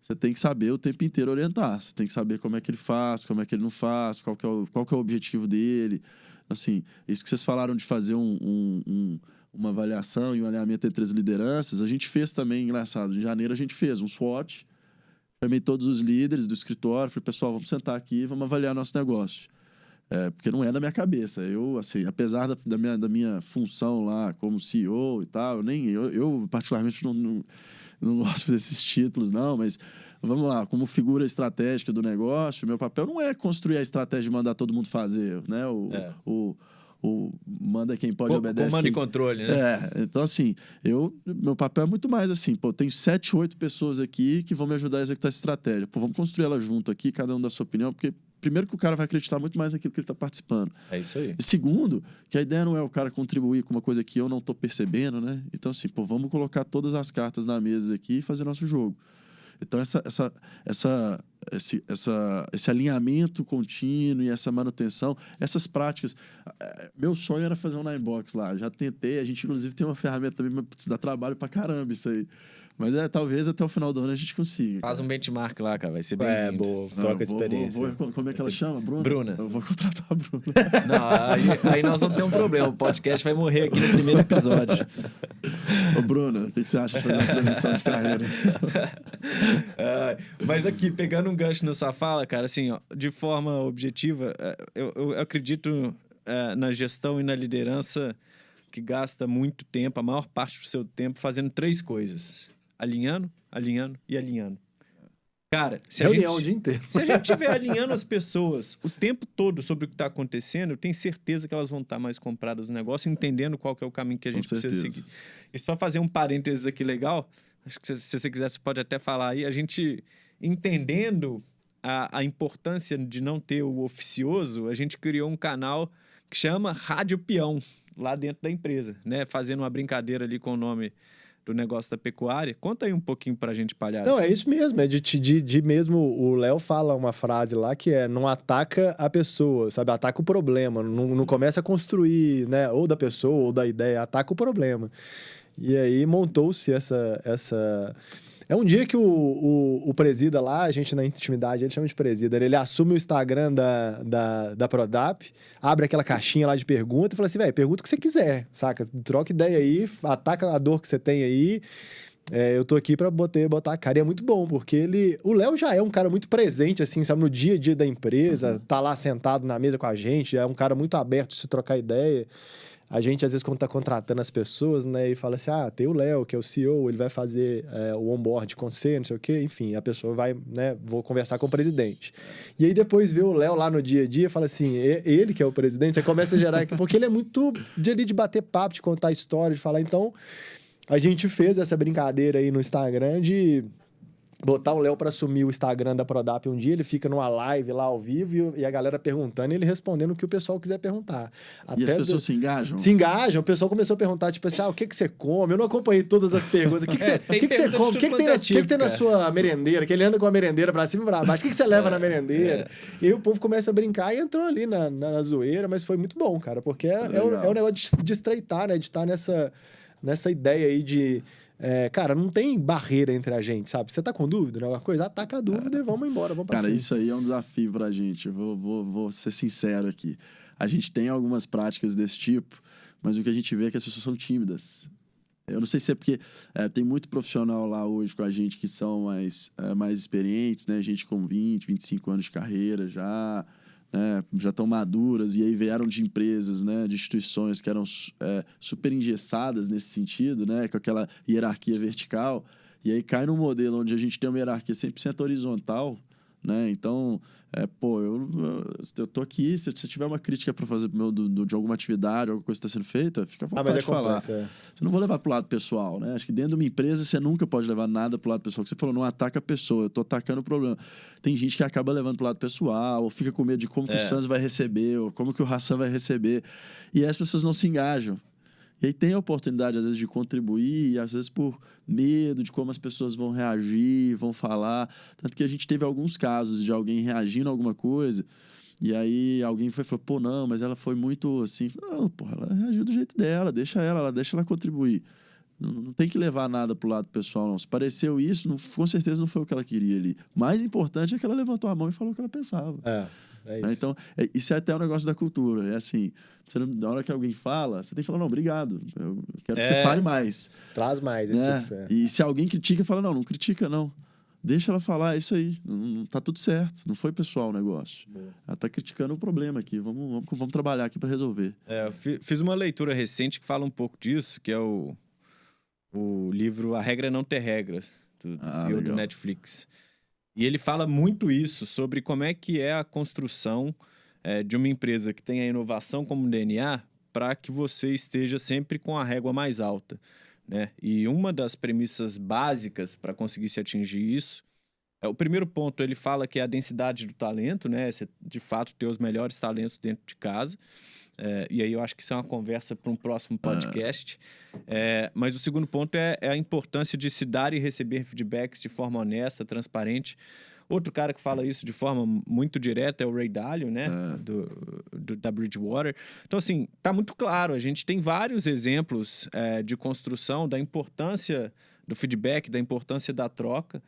você tem que saber o tempo inteiro orientar. Você tem que saber como é que ele faz, como é que ele não faz, qual que é o objetivo dele. Assim, isso que vocês falaram de fazer uma avaliação e um alinhamento entre as lideranças, a gente fez também, engraçado. Em janeiro a gente fez um SWOT, chamei todos os líderes do escritório, falei, pessoal, vamos sentar aqui e vamos avaliar nosso negócio. Porque não é da minha cabeça. Eu, assim, apesar da minha função lá como CEO e tal, eu particularmente não gosto desses títulos, não, mas vamos lá, como figura estratégica do negócio, meu papel não é construir a estratégia e mandar todo mundo fazer, né? O manda quem pode, obedece comando quem... e controle, né? Então assim, meu papel é muito mais assim, tenho 7, 8 pessoas aqui que vão me ajudar a executar essa estratégia. Vamos construir ela junto aqui, cada um dá sua opinião, porque primeiro que o cara vai acreditar muito mais naquilo que ele está participando. É isso aí. E segundo, que a ideia não é o cara contribuir com uma coisa que eu não estou percebendo, né? Então, assim, pô, vamos colocar todas as cartas na mesa aqui e fazer nosso jogo. Então, esse alinhamento contínuo e essa manutenção, essas práticas. Meu sonho era fazer um Ninebox lá. Já tentei, a gente inclusive tem uma ferramenta também, mas precisa dar trabalho pra caramba isso aí. Mas talvez até o final do ano a gente consiga. Faz um benchmark lá, cara. Vai ser bem-vindo. Boa. Troca de experiência. Como é que ela chama? Bruna. Eu vou contratar a Bruna. Não, aí nós vamos ter um problema. O podcast vai morrer aqui no primeiro episódio. Ô, Bruna, o que você acha de fazer uma transição de carreira? Mas aqui, pegando um gancho na sua fala, cara, assim, ó, de forma objetiva, eu acredito na gestão e na liderança que gasta muito tempo, a maior parte do seu tempo, fazendo 3 coisas. Alinhando, alinhando e alinhando. Cara, reunião o dia inteiro. Se a gente estiver alinhando as pessoas o tempo todo sobre o que está acontecendo, eu tenho certeza que elas vão estar mais compradas no negócio, entendendo qual que é o caminho que a gente precisa seguir. E só fazer um parênteses aqui legal, acho que se você quiser, você pode até falar aí, a gente entendendo a importância de não ter o oficioso, a gente criou um canal que chama Rádio Peão, lá dentro da empresa, né? Fazendo uma brincadeira ali com o nome do negócio da pecuária. Conta aí um pouquinho pra gente, Palhares. Não, é isso mesmo. É de mesmo... O Léo fala uma frase lá que é: não ataca a pessoa, sabe? Ataca o problema. Não começa a construir, né? Ou da pessoa ou da ideia. Ataca o problema. E aí montou-se essa... É um dia que o presida lá, a gente na intimidade, ele chama de presida, ele assume o Instagram da Prodap, abre aquela caixinha lá de pergunta e fala assim, velho, pergunta o que você quiser, saca? Troca ideia aí, ataca a dor que você tem aí. Eu tô aqui pra botar a cara. E é muito bom, porque o Léo já é um cara muito presente, assim, sabe? No dia a dia da empresa, tá lá sentado na mesa com a gente, é um cara muito aberto de se trocar ideia. A gente, às vezes, quando tá contratando as pessoas, né, e fala assim, tem o Léo, que é o CEO, ele vai fazer o onboard com você, não sei o quê, enfim, a pessoa vai, né, vou conversar com o presidente. E aí depois vê o Léo lá no dia a dia e fala assim, ele que é o presidente, você começa a gerar, porque ele é muito de bater papo, de contar história, de falar. Então, a gente fez essa brincadeira aí no Instagram de botar o Léo para assumir o Instagram da Prodap um dia, ele fica numa live lá ao vivo e a galera perguntando e ele respondendo o que o pessoal quiser perguntar. E as pessoas se engajam? Se engajam. O pessoal começou a perguntar, tipo assim, o que você come? Eu não acompanhei todas as perguntas. O que você come? O que tem na sua merendeira? Que ele anda com a merendeira pra cima e pra baixo. O que você leva na merendeira? E aí o povo começa a brincar e entrou ali na zoeira, mas foi muito bom, cara, porque é um negócio de estreitar, né? De estar nessa ideia aí de... cara, não tem barreira entre a gente, sabe? Você tá com dúvida, né? Alguma coisa, ataca a dúvida e vamos embora, vamos pra frente. Isso aí é um desafio pra gente. Eu vou ser sincero aqui. A gente tem algumas práticas desse tipo, mas o que a gente vê é que as pessoas são tímidas. Eu não sei se é porque tem muito profissional lá hoje com a gente que são mais experientes, né? Gente com 20, 25 anos de carreira já... já estão maduras e aí vieram de empresas, né, de instituições que eram super engessadas nesse sentido, né, com aquela hierarquia vertical, e aí cai num modelo onde a gente tem uma hierarquia 100% horizontal, né, então, eu tô aqui, se você tiver uma crítica para fazer de alguma atividade, alguma coisa que está sendo feita, fica à vontade de falar. Você não vou levar pro lado pessoal, né? Acho que dentro de uma empresa você nunca pode levar nada pro lado pessoal. Você falou, não ataca a pessoa, eu tô atacando o problema. Tem gente que acaba levando pro lado pessoal, ou fica com medo de como que o Sanz vai receber, ou como que o Hassan vai receber. E aí as pessoas não se engajam. E aí tem a oportunidade, às vezes, de contribuir, e às vezes por medo de como as pessoas vão reagir, vão falar. Tanto que a gente teve alguns casos de alguém reagindo a alguma coisa, e aí alguém falou, não, mas ela foi muito assim. Não, ela reagiu do jeito dela, deixa ela contribuir. Não tem que levar nada pro lado pessoal, não. Se pareceu isso, com certeza não foi o que ela queria ali. O mais importante é que ela levantou a mão e falou o que ela pensava. É isso. Então, isso é até um negócio da cultura. É assim, na hora que alguém fala, você tem que falar, não, obrigado. Eu quero que você fale mais. Traz mais. Né? E se alguém critica, fala, não critica, não. Deixa ela falar, é isso aí. Não tá tudo certo. Não foi pessoal o negócio. Boa. Ela tá criticando o problema aqui. Vamos trabalhar aqui para resolver. Eu fiz uma leitura recente que fala um pouco disso, que é o livro A Regra é Não Ter Regras, do CEO do Netflix. E ele fala muito isso, sobre como é que é a construção de uma empresa que tem a inovação como DNA para que você esteja sempre com a régua mais alta, né? E uma das premissas básicas para conseguir se atingir isso O primeiro ponto, ele fala que é a densidade do talento, né? Você, de fato, ter os melhores talentos dentro de casa. E aí eu acho que isso é uma conversa para um próximo podcast. Mas o segundo ponto é a importância de se dar e receber feedbacks de forma honesta, transparente. Outro cara que fala isso de forma muito direta é o Ray Dalio, né? Da Bridgewater. Então, assim, tá muito claro. A gente tem vários exemplos de construção da importância do feedback, da importância da troca.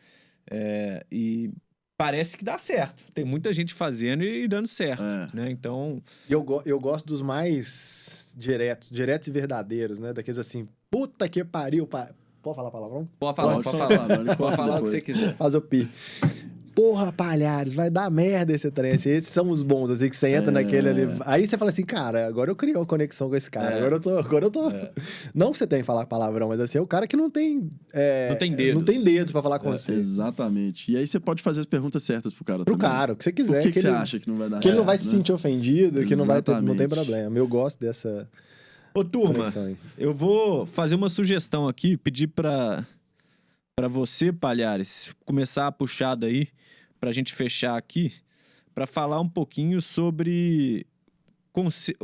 E parece que dá certo. Tem muita gente fazendo e dando certo, né? Então... Eu gosto dos mais diretos e verdadeiros, né? Daqueles assim, puta que pariu. Pode falar palavrão? Pode falar o que você quiser. Faz o pi. Porra, Palhares, vai dar merda esse trem. Esses são os bons, assim, que você entra naquele ali. Aí você fala assim, cara, agora eu criei uma conexão com esse cara. Agora eu tô. Não que você tenha que falar palavrão, mas assim, é o cara que não tem. Não tem dedos. Não tem dedos pra falar com você. Exatamente. E aí você pode fazer as perguntas certas pro cara Pro também. cara, o que você quiser. Por que você acha que não vai dar Que ele não vai certo, se sentir ofendido, que não tem problema. Eu gosto dessa. Ô, turma, eu vou fazer uma sugestão aqui, pedir pra você, Palhares, começar a puxada aí, pra gente fechar aqui, pra falar um pouquinho sobre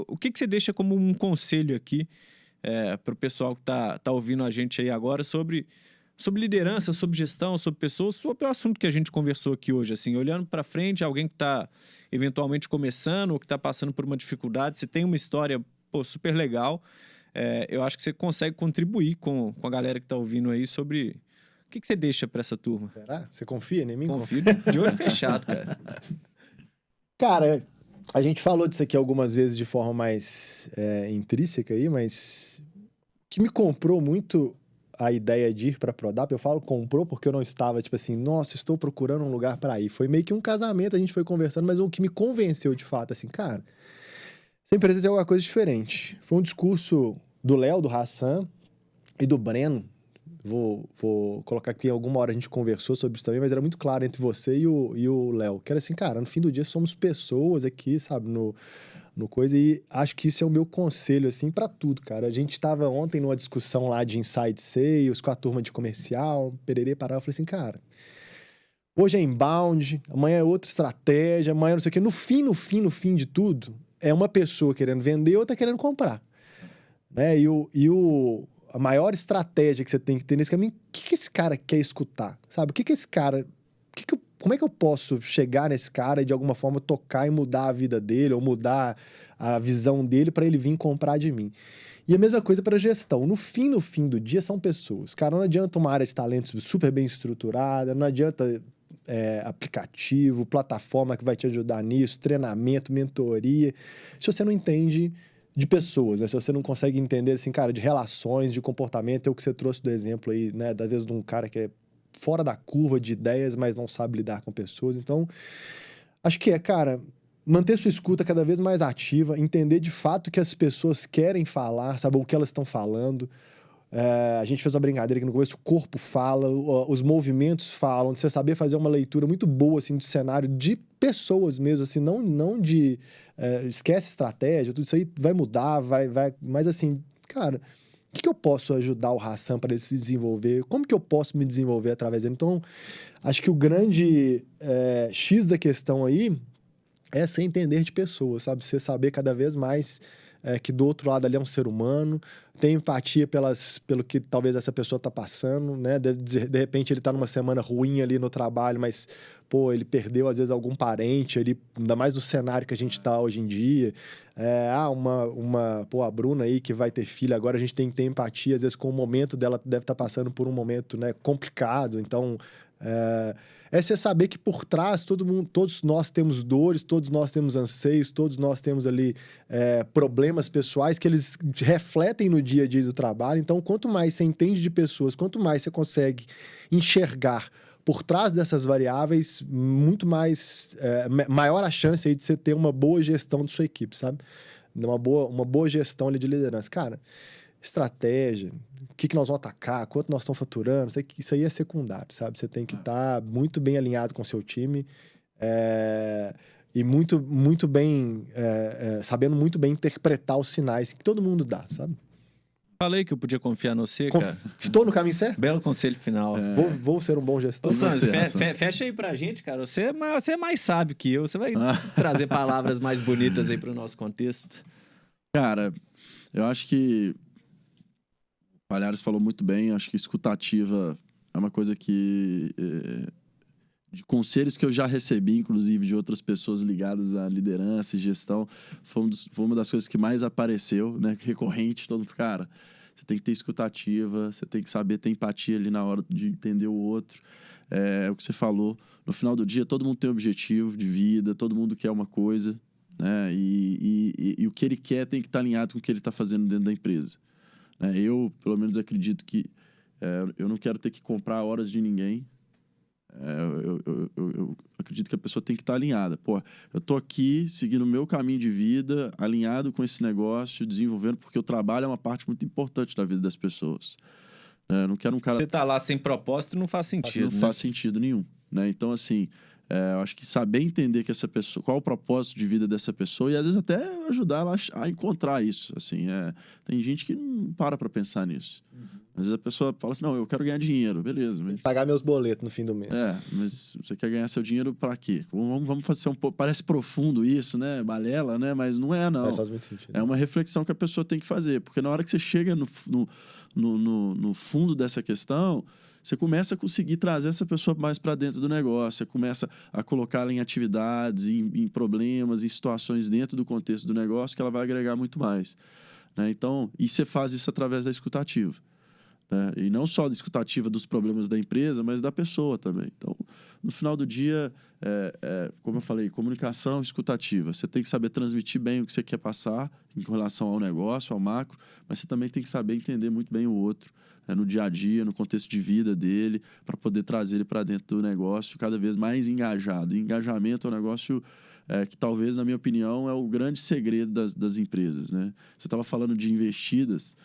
o que você deixa como um conselho aqui pro pessoal que tá ouvindo a gente aí agora sobre liderança, sobre gestão, sobre pessoas, sobre o assunto que a gente conversou aqui hoje, assim, olhando pra frente, alguém que tá eventualmente começando ou que tá passando por uma dificuldade, você tem uma história super legal, eu acho que você consegue contribuir com a galera que tá ouvindo aí sobre... O que você deixa pra essa turma? Será? Você confia em mim? Confio de olho fechado, cara. Cara, a gente falou disso aqui algumas vezes de forma mais intrínseca aí, mas que me comprou muito a ideia de ir pra Prodap, eu falo comprou porque eu não estava, tipo assim, nossa, estou procurando um lugar pra ir. Foi meio que um casamento, a gente foi conversando, mas o que me convenceu de fato, assim, cara, você precisa de alguma coisa diferente. Foi um discurso do Léo, do Hassan e do Breno. Vou colocar aqui, alguma hora a gente conversou sobre isso também, mas era muito claro entre você e o Léo, que era assim, cara, no fim do dia somos pessoas aqui, sabe, no coisa, e acho que isso é o meu conselho, assim, pra tudo, cara. A gente tava ontem numa discussão lá de Inside Sales com a turma de comercial, pererê, parar, eu falei assim, cara, hoje é inbound, amanhã é outra estratégia, amanhã não sei o quê, no fim de tudo, é uma pessoa querendo vender e outra querendo comprar, né, a maior estratégia que você tem que ter nesse caminho, o que esse cara quer escutar? Sabe? O que esse cara... como é que eu posso chegar nesse cara e, de alguma forma, tocar e mudar a vida dele ou mudar a visão dele para ele vir comprar de mim? E a mesma coisa para gestão. No fim do dia, são pessoas. Cara, não adianta uma área de talentos super bem estruturada, não adianta aplicativo, plataforma que vai te ajudar nisso, treinamento, mentoria, se você não entende... de pessoas, né? Se você não consegue entender, assim, cara, de relações, de comportamento, é o que você trouxe do exemplo aí, né? Da vez de um cara que é fora da curva de ideias, mas não sabe lidar com pessoas. Então, acho que cara, manter sua escuta cada vez mais ativa, entender de fato o que as pessoas querem falar, sabe? O que elas estão falando. A gente fez uma brincadeira aqui no começo, o corpo fala, os movimentos falam, de você saber fazer uma leitura muito boa, assim, do cenário de pessoas mesmo, assim, não de... esquece estratégia, tudo isso aí vai mudar, vai... Mas, assim, cara, o que eu posso ajudar o Hassan para ele se desenvolver? Como que eu posso me desenvolver através dele? Então, acho que o grande X da questão aí é você entender de pessoas, sabe? Você saber cada vez mais que do outro lado ali é um ser humano, tem empatia pelo que talvez essa pessoa tá passando, né? De repente ele tá numa semana ruim ali no trabalho, mas, pô, ele perdeu às vezes algum parente ali, ainda mais no cenário que a gente tá hoje em dia. A Bruna aí que vai ter filho agora, a gente tem que ter empatia às vezes com o momento dela, deve estar passando por um momento, né, complicado, então... você saber que por trás todos nós temos dores, todos nós temos anseios, todos nós temos ali problemas pessoais que eles refletem no dia a dia do trabalho. Então, quanto mais você entende de pessoas, quanto mais você consegue enxergar por trás dessas variáveis, muito mais maior a chance aí de você ter uma boa gestão de sua equipe, sabe? Uma boa gestão ali de liderança. Cara, estratégia, o que nós vamos atacar, quanto nós estamos faturando, isso aí é secundário, sabe? Você tem que estar muito bem alinhado com o seu time e muito bem, sabendo muito bem interpretar os sinais que todo mundo dá, sabe? Falei que eu podia confiar no você, cara. Estou no caminho certo? Belo conselho final. Vou ser um bom gestor. Ô, Santos, Gostei, fecha aí pra gente, cara. Você é mais sábio que eu. Você vai trazer palavras mais bonitas aí pro nosso contexto. Cara, eu acho que o Palhares falou muito bem. Acho que escutativa é uma coisa que... de conselhos que eu já recebi, inclusive, de outras pessoas ligadas à liderança e gestão, foi uma das coisas que mais apareceu, né? Recorrente, todo mundo, cara, você tem que ter escutativa, você tem que saber ter empatia ali na hora de entender o outro. É o que você falou, no final do dia, todo mundo tem um objetivo de vida, todo mundo quer uma coisa, né? E o que ele quer tem que estar alinhado com o que ele está fazendo dentro da empresa. Né? Eu, pelo menos, acredito que eu não quero ter que comprar horas de ninguém. Eu acredito que a pessoa tem que estar alinhada. Pô, eu tô aqui seguindo o meu caminho de vida, alinhado com esse negócio, desenvolvendo, porque o trabalho é uma parte muito importante da vida das pessoas. Eu não quero um cara... Você tá lá sem propósito, não faz sentido. Não faz sentido nenhum. Né? Então, assim, eu acho que saber entender que essa pessoa, qual o propósito de vida dessa pessoa, e às vezes até ajudar ela a encontrar isso. Assim, tem gente que não para pensar nisso. Às vezes a pessoa fala assim, não, eu quero ganhar dinheiro, beleza. Mas... pagar meus boletos no fim do mês. Mas você quer ganhar seu dinheiro pra quê? Vamos fazer um pouco... Parece profundo isso, né? Balela, né? Mas não é, não. Mas faz muito sentido. É uma reflexão que a pessoa tem que fazer. Porque na hora que você chega no fundo dessa questão, você começa a conseguir trazer essa pessoa mais para dentro do negócio. Você começa a colocá-la em atividades, em problemas, em situações dentro do contexto do negócio que ela vai agregar muito mais. Né? Então, e você faz isso através da escutativa. Né? E não só da escutativa dos problemas da empresa, mas da pessoa também. Então, no final do dia, como eu falei, comunicação escutativa. Você tem que saber transmitir bem o que você quer passar em relação ao negócio, ao macro, mas você também tem que saber entender muito bem o outro, no dia a dia, no contexto de vida dele, para poder trazer ele para dentro do negócio cada vez mais engajado. E engajamento é um negócio que talvez, na minha opinião, é o grande segredo das empresas. Né? Você estava falando de investidas.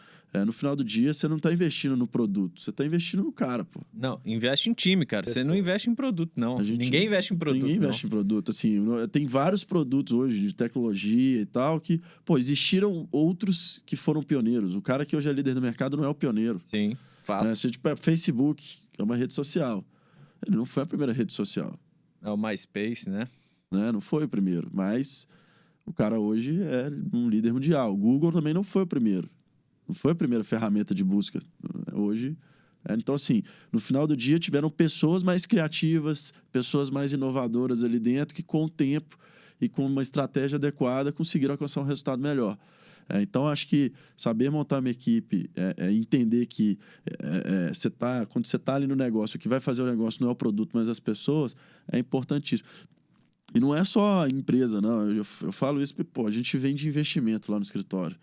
No final do dia, você não está investindo no produto, você está investindo no cara, pô. Não, investe em time, cara. Você não investe em produto, não. Ninguém investe em produto, Ninguém investe em produto. Assim, tem vários produtos hoje de tecnologia e tal que, pô, existiram outros que foram pioneiros. O cara que hoje é líder do mercado não é o pioneiro. Sim, fato. Tipo, Facebook, é uma rede social. Ele não foi a primeira rede social. É o MySpace, né? Não foi o primeiro, mas o cara hoje é um líder mundial. O Google também não foi o primeiro. Não foi a primeira ferramenta de busca. Hoje... Então, assim, no final do dia tiveram pessoas mais criativas, pessoas mais inovadoras ali dentro que, com o tempo e com uma estratégia adequada, conseguiram alcançar um resultado melhor. Então, acho que saber montar uma equipe, entender que quando você está ali no negócio, o que vai fazer o negócio não é o produto, mas as pessoas, é importantíssimo. E não é só a empresa, não. Eu falo isso porque, a gente vende investimento lá no escritório.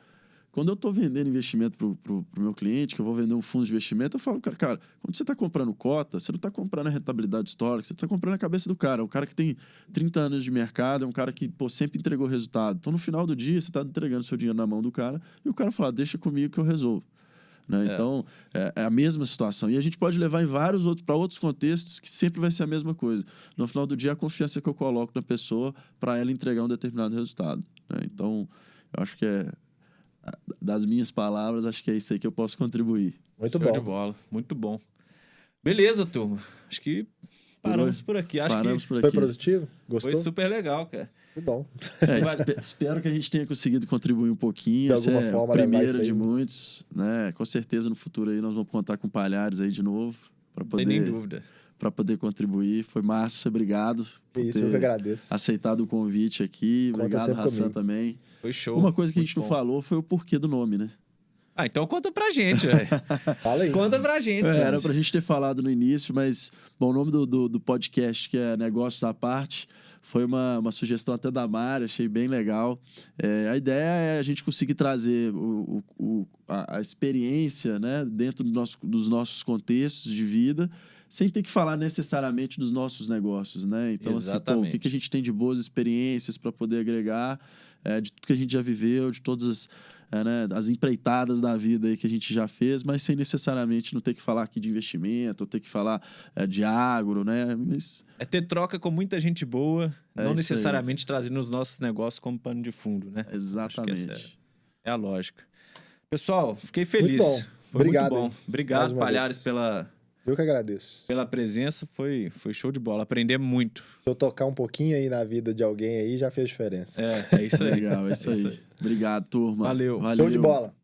Quando eu estou vendendo investimento para o meu cliente, que eu vou vender um fundo de investimento, eu falo, cara, quando você está comprando cota, você não está comprando a rentabilidade histórica, você está comprando a cabeça do cara. O cara que tem 30 anos de mercado, é um cara que sempre entregou resultado. Então, no final do dia, você está entregando seu dinheiro na mão do cara e o cara fala, deixa comigo que eu resolvo. Né? Então, é a mesma situação. E a gente pode levar para outros contextos que sempre vai ser a mesma coisa. No final do dia, a confiança que eu coloco na pessoa para ela entregar um determinado resultado. Né? Então, eu acho que das minhas palavras, acho que é isso aí que eu posso contribuir. Muito Show bom. de bola, muito bom. Beleza, turma. Acho que paramos por aqui. Foi produtivo? Gostou? Foi super legal, cara. Muito bom. Espero que a gente tenha conseguido contribuir um pouquinho. De alguma forma, a primeira de muitos. Né? Com certeza, no futuro aí, nós vamos contar com Palhares aí de novo. Não tem nem dúvida. Para poder contribuir. Foi massa, obrigado. Isso, eu que agradeço. Aceitado o convite aqui. Obrigado, Hassan, também. Foi show. Uma coisa que a gente não falou foi o porquê do nome, né? Então conta pra gente, velho. Fala aí. Conta pra gente, era pra gente ter falado no início, mas o nome do podcast, que é Negócios à Parte, foi uma sugestão até da Mari, achei bem legal. A ideia é a gente conseguir trazer a experiência, né, dentro dos nossos contextos de vida, sem ter que falar necessariamente dos nossos negócios, né? Então, assim, o que a gente tem de boas experiências para poder agregar, de tudo que a gente já viveu, de todas as empreitadas da vida aí que a gente já fez, mas sem necessariamente não ter que falar aqui de investimento, ou ter que falar de agro, né? Mas... É ter troca com muita gente boa, não necessariamente trazendo os nossos negócios como pano de fundo, né? Exatamente. É a lógica. Pessoal, fiquei feliz. Muito bom. Foi Obrigado, muito bom. hein? Mais Obrigado, uma Palhares, vez. pela Eu que agradeço. presença. Foi show de bola. Aprender muito. Se eu tocar um pouquinho aí na vida de alguém aí, já fez diferença. É isso aí. Legal, é isso aí. Obrigado, turma. Valeu. Show de bola.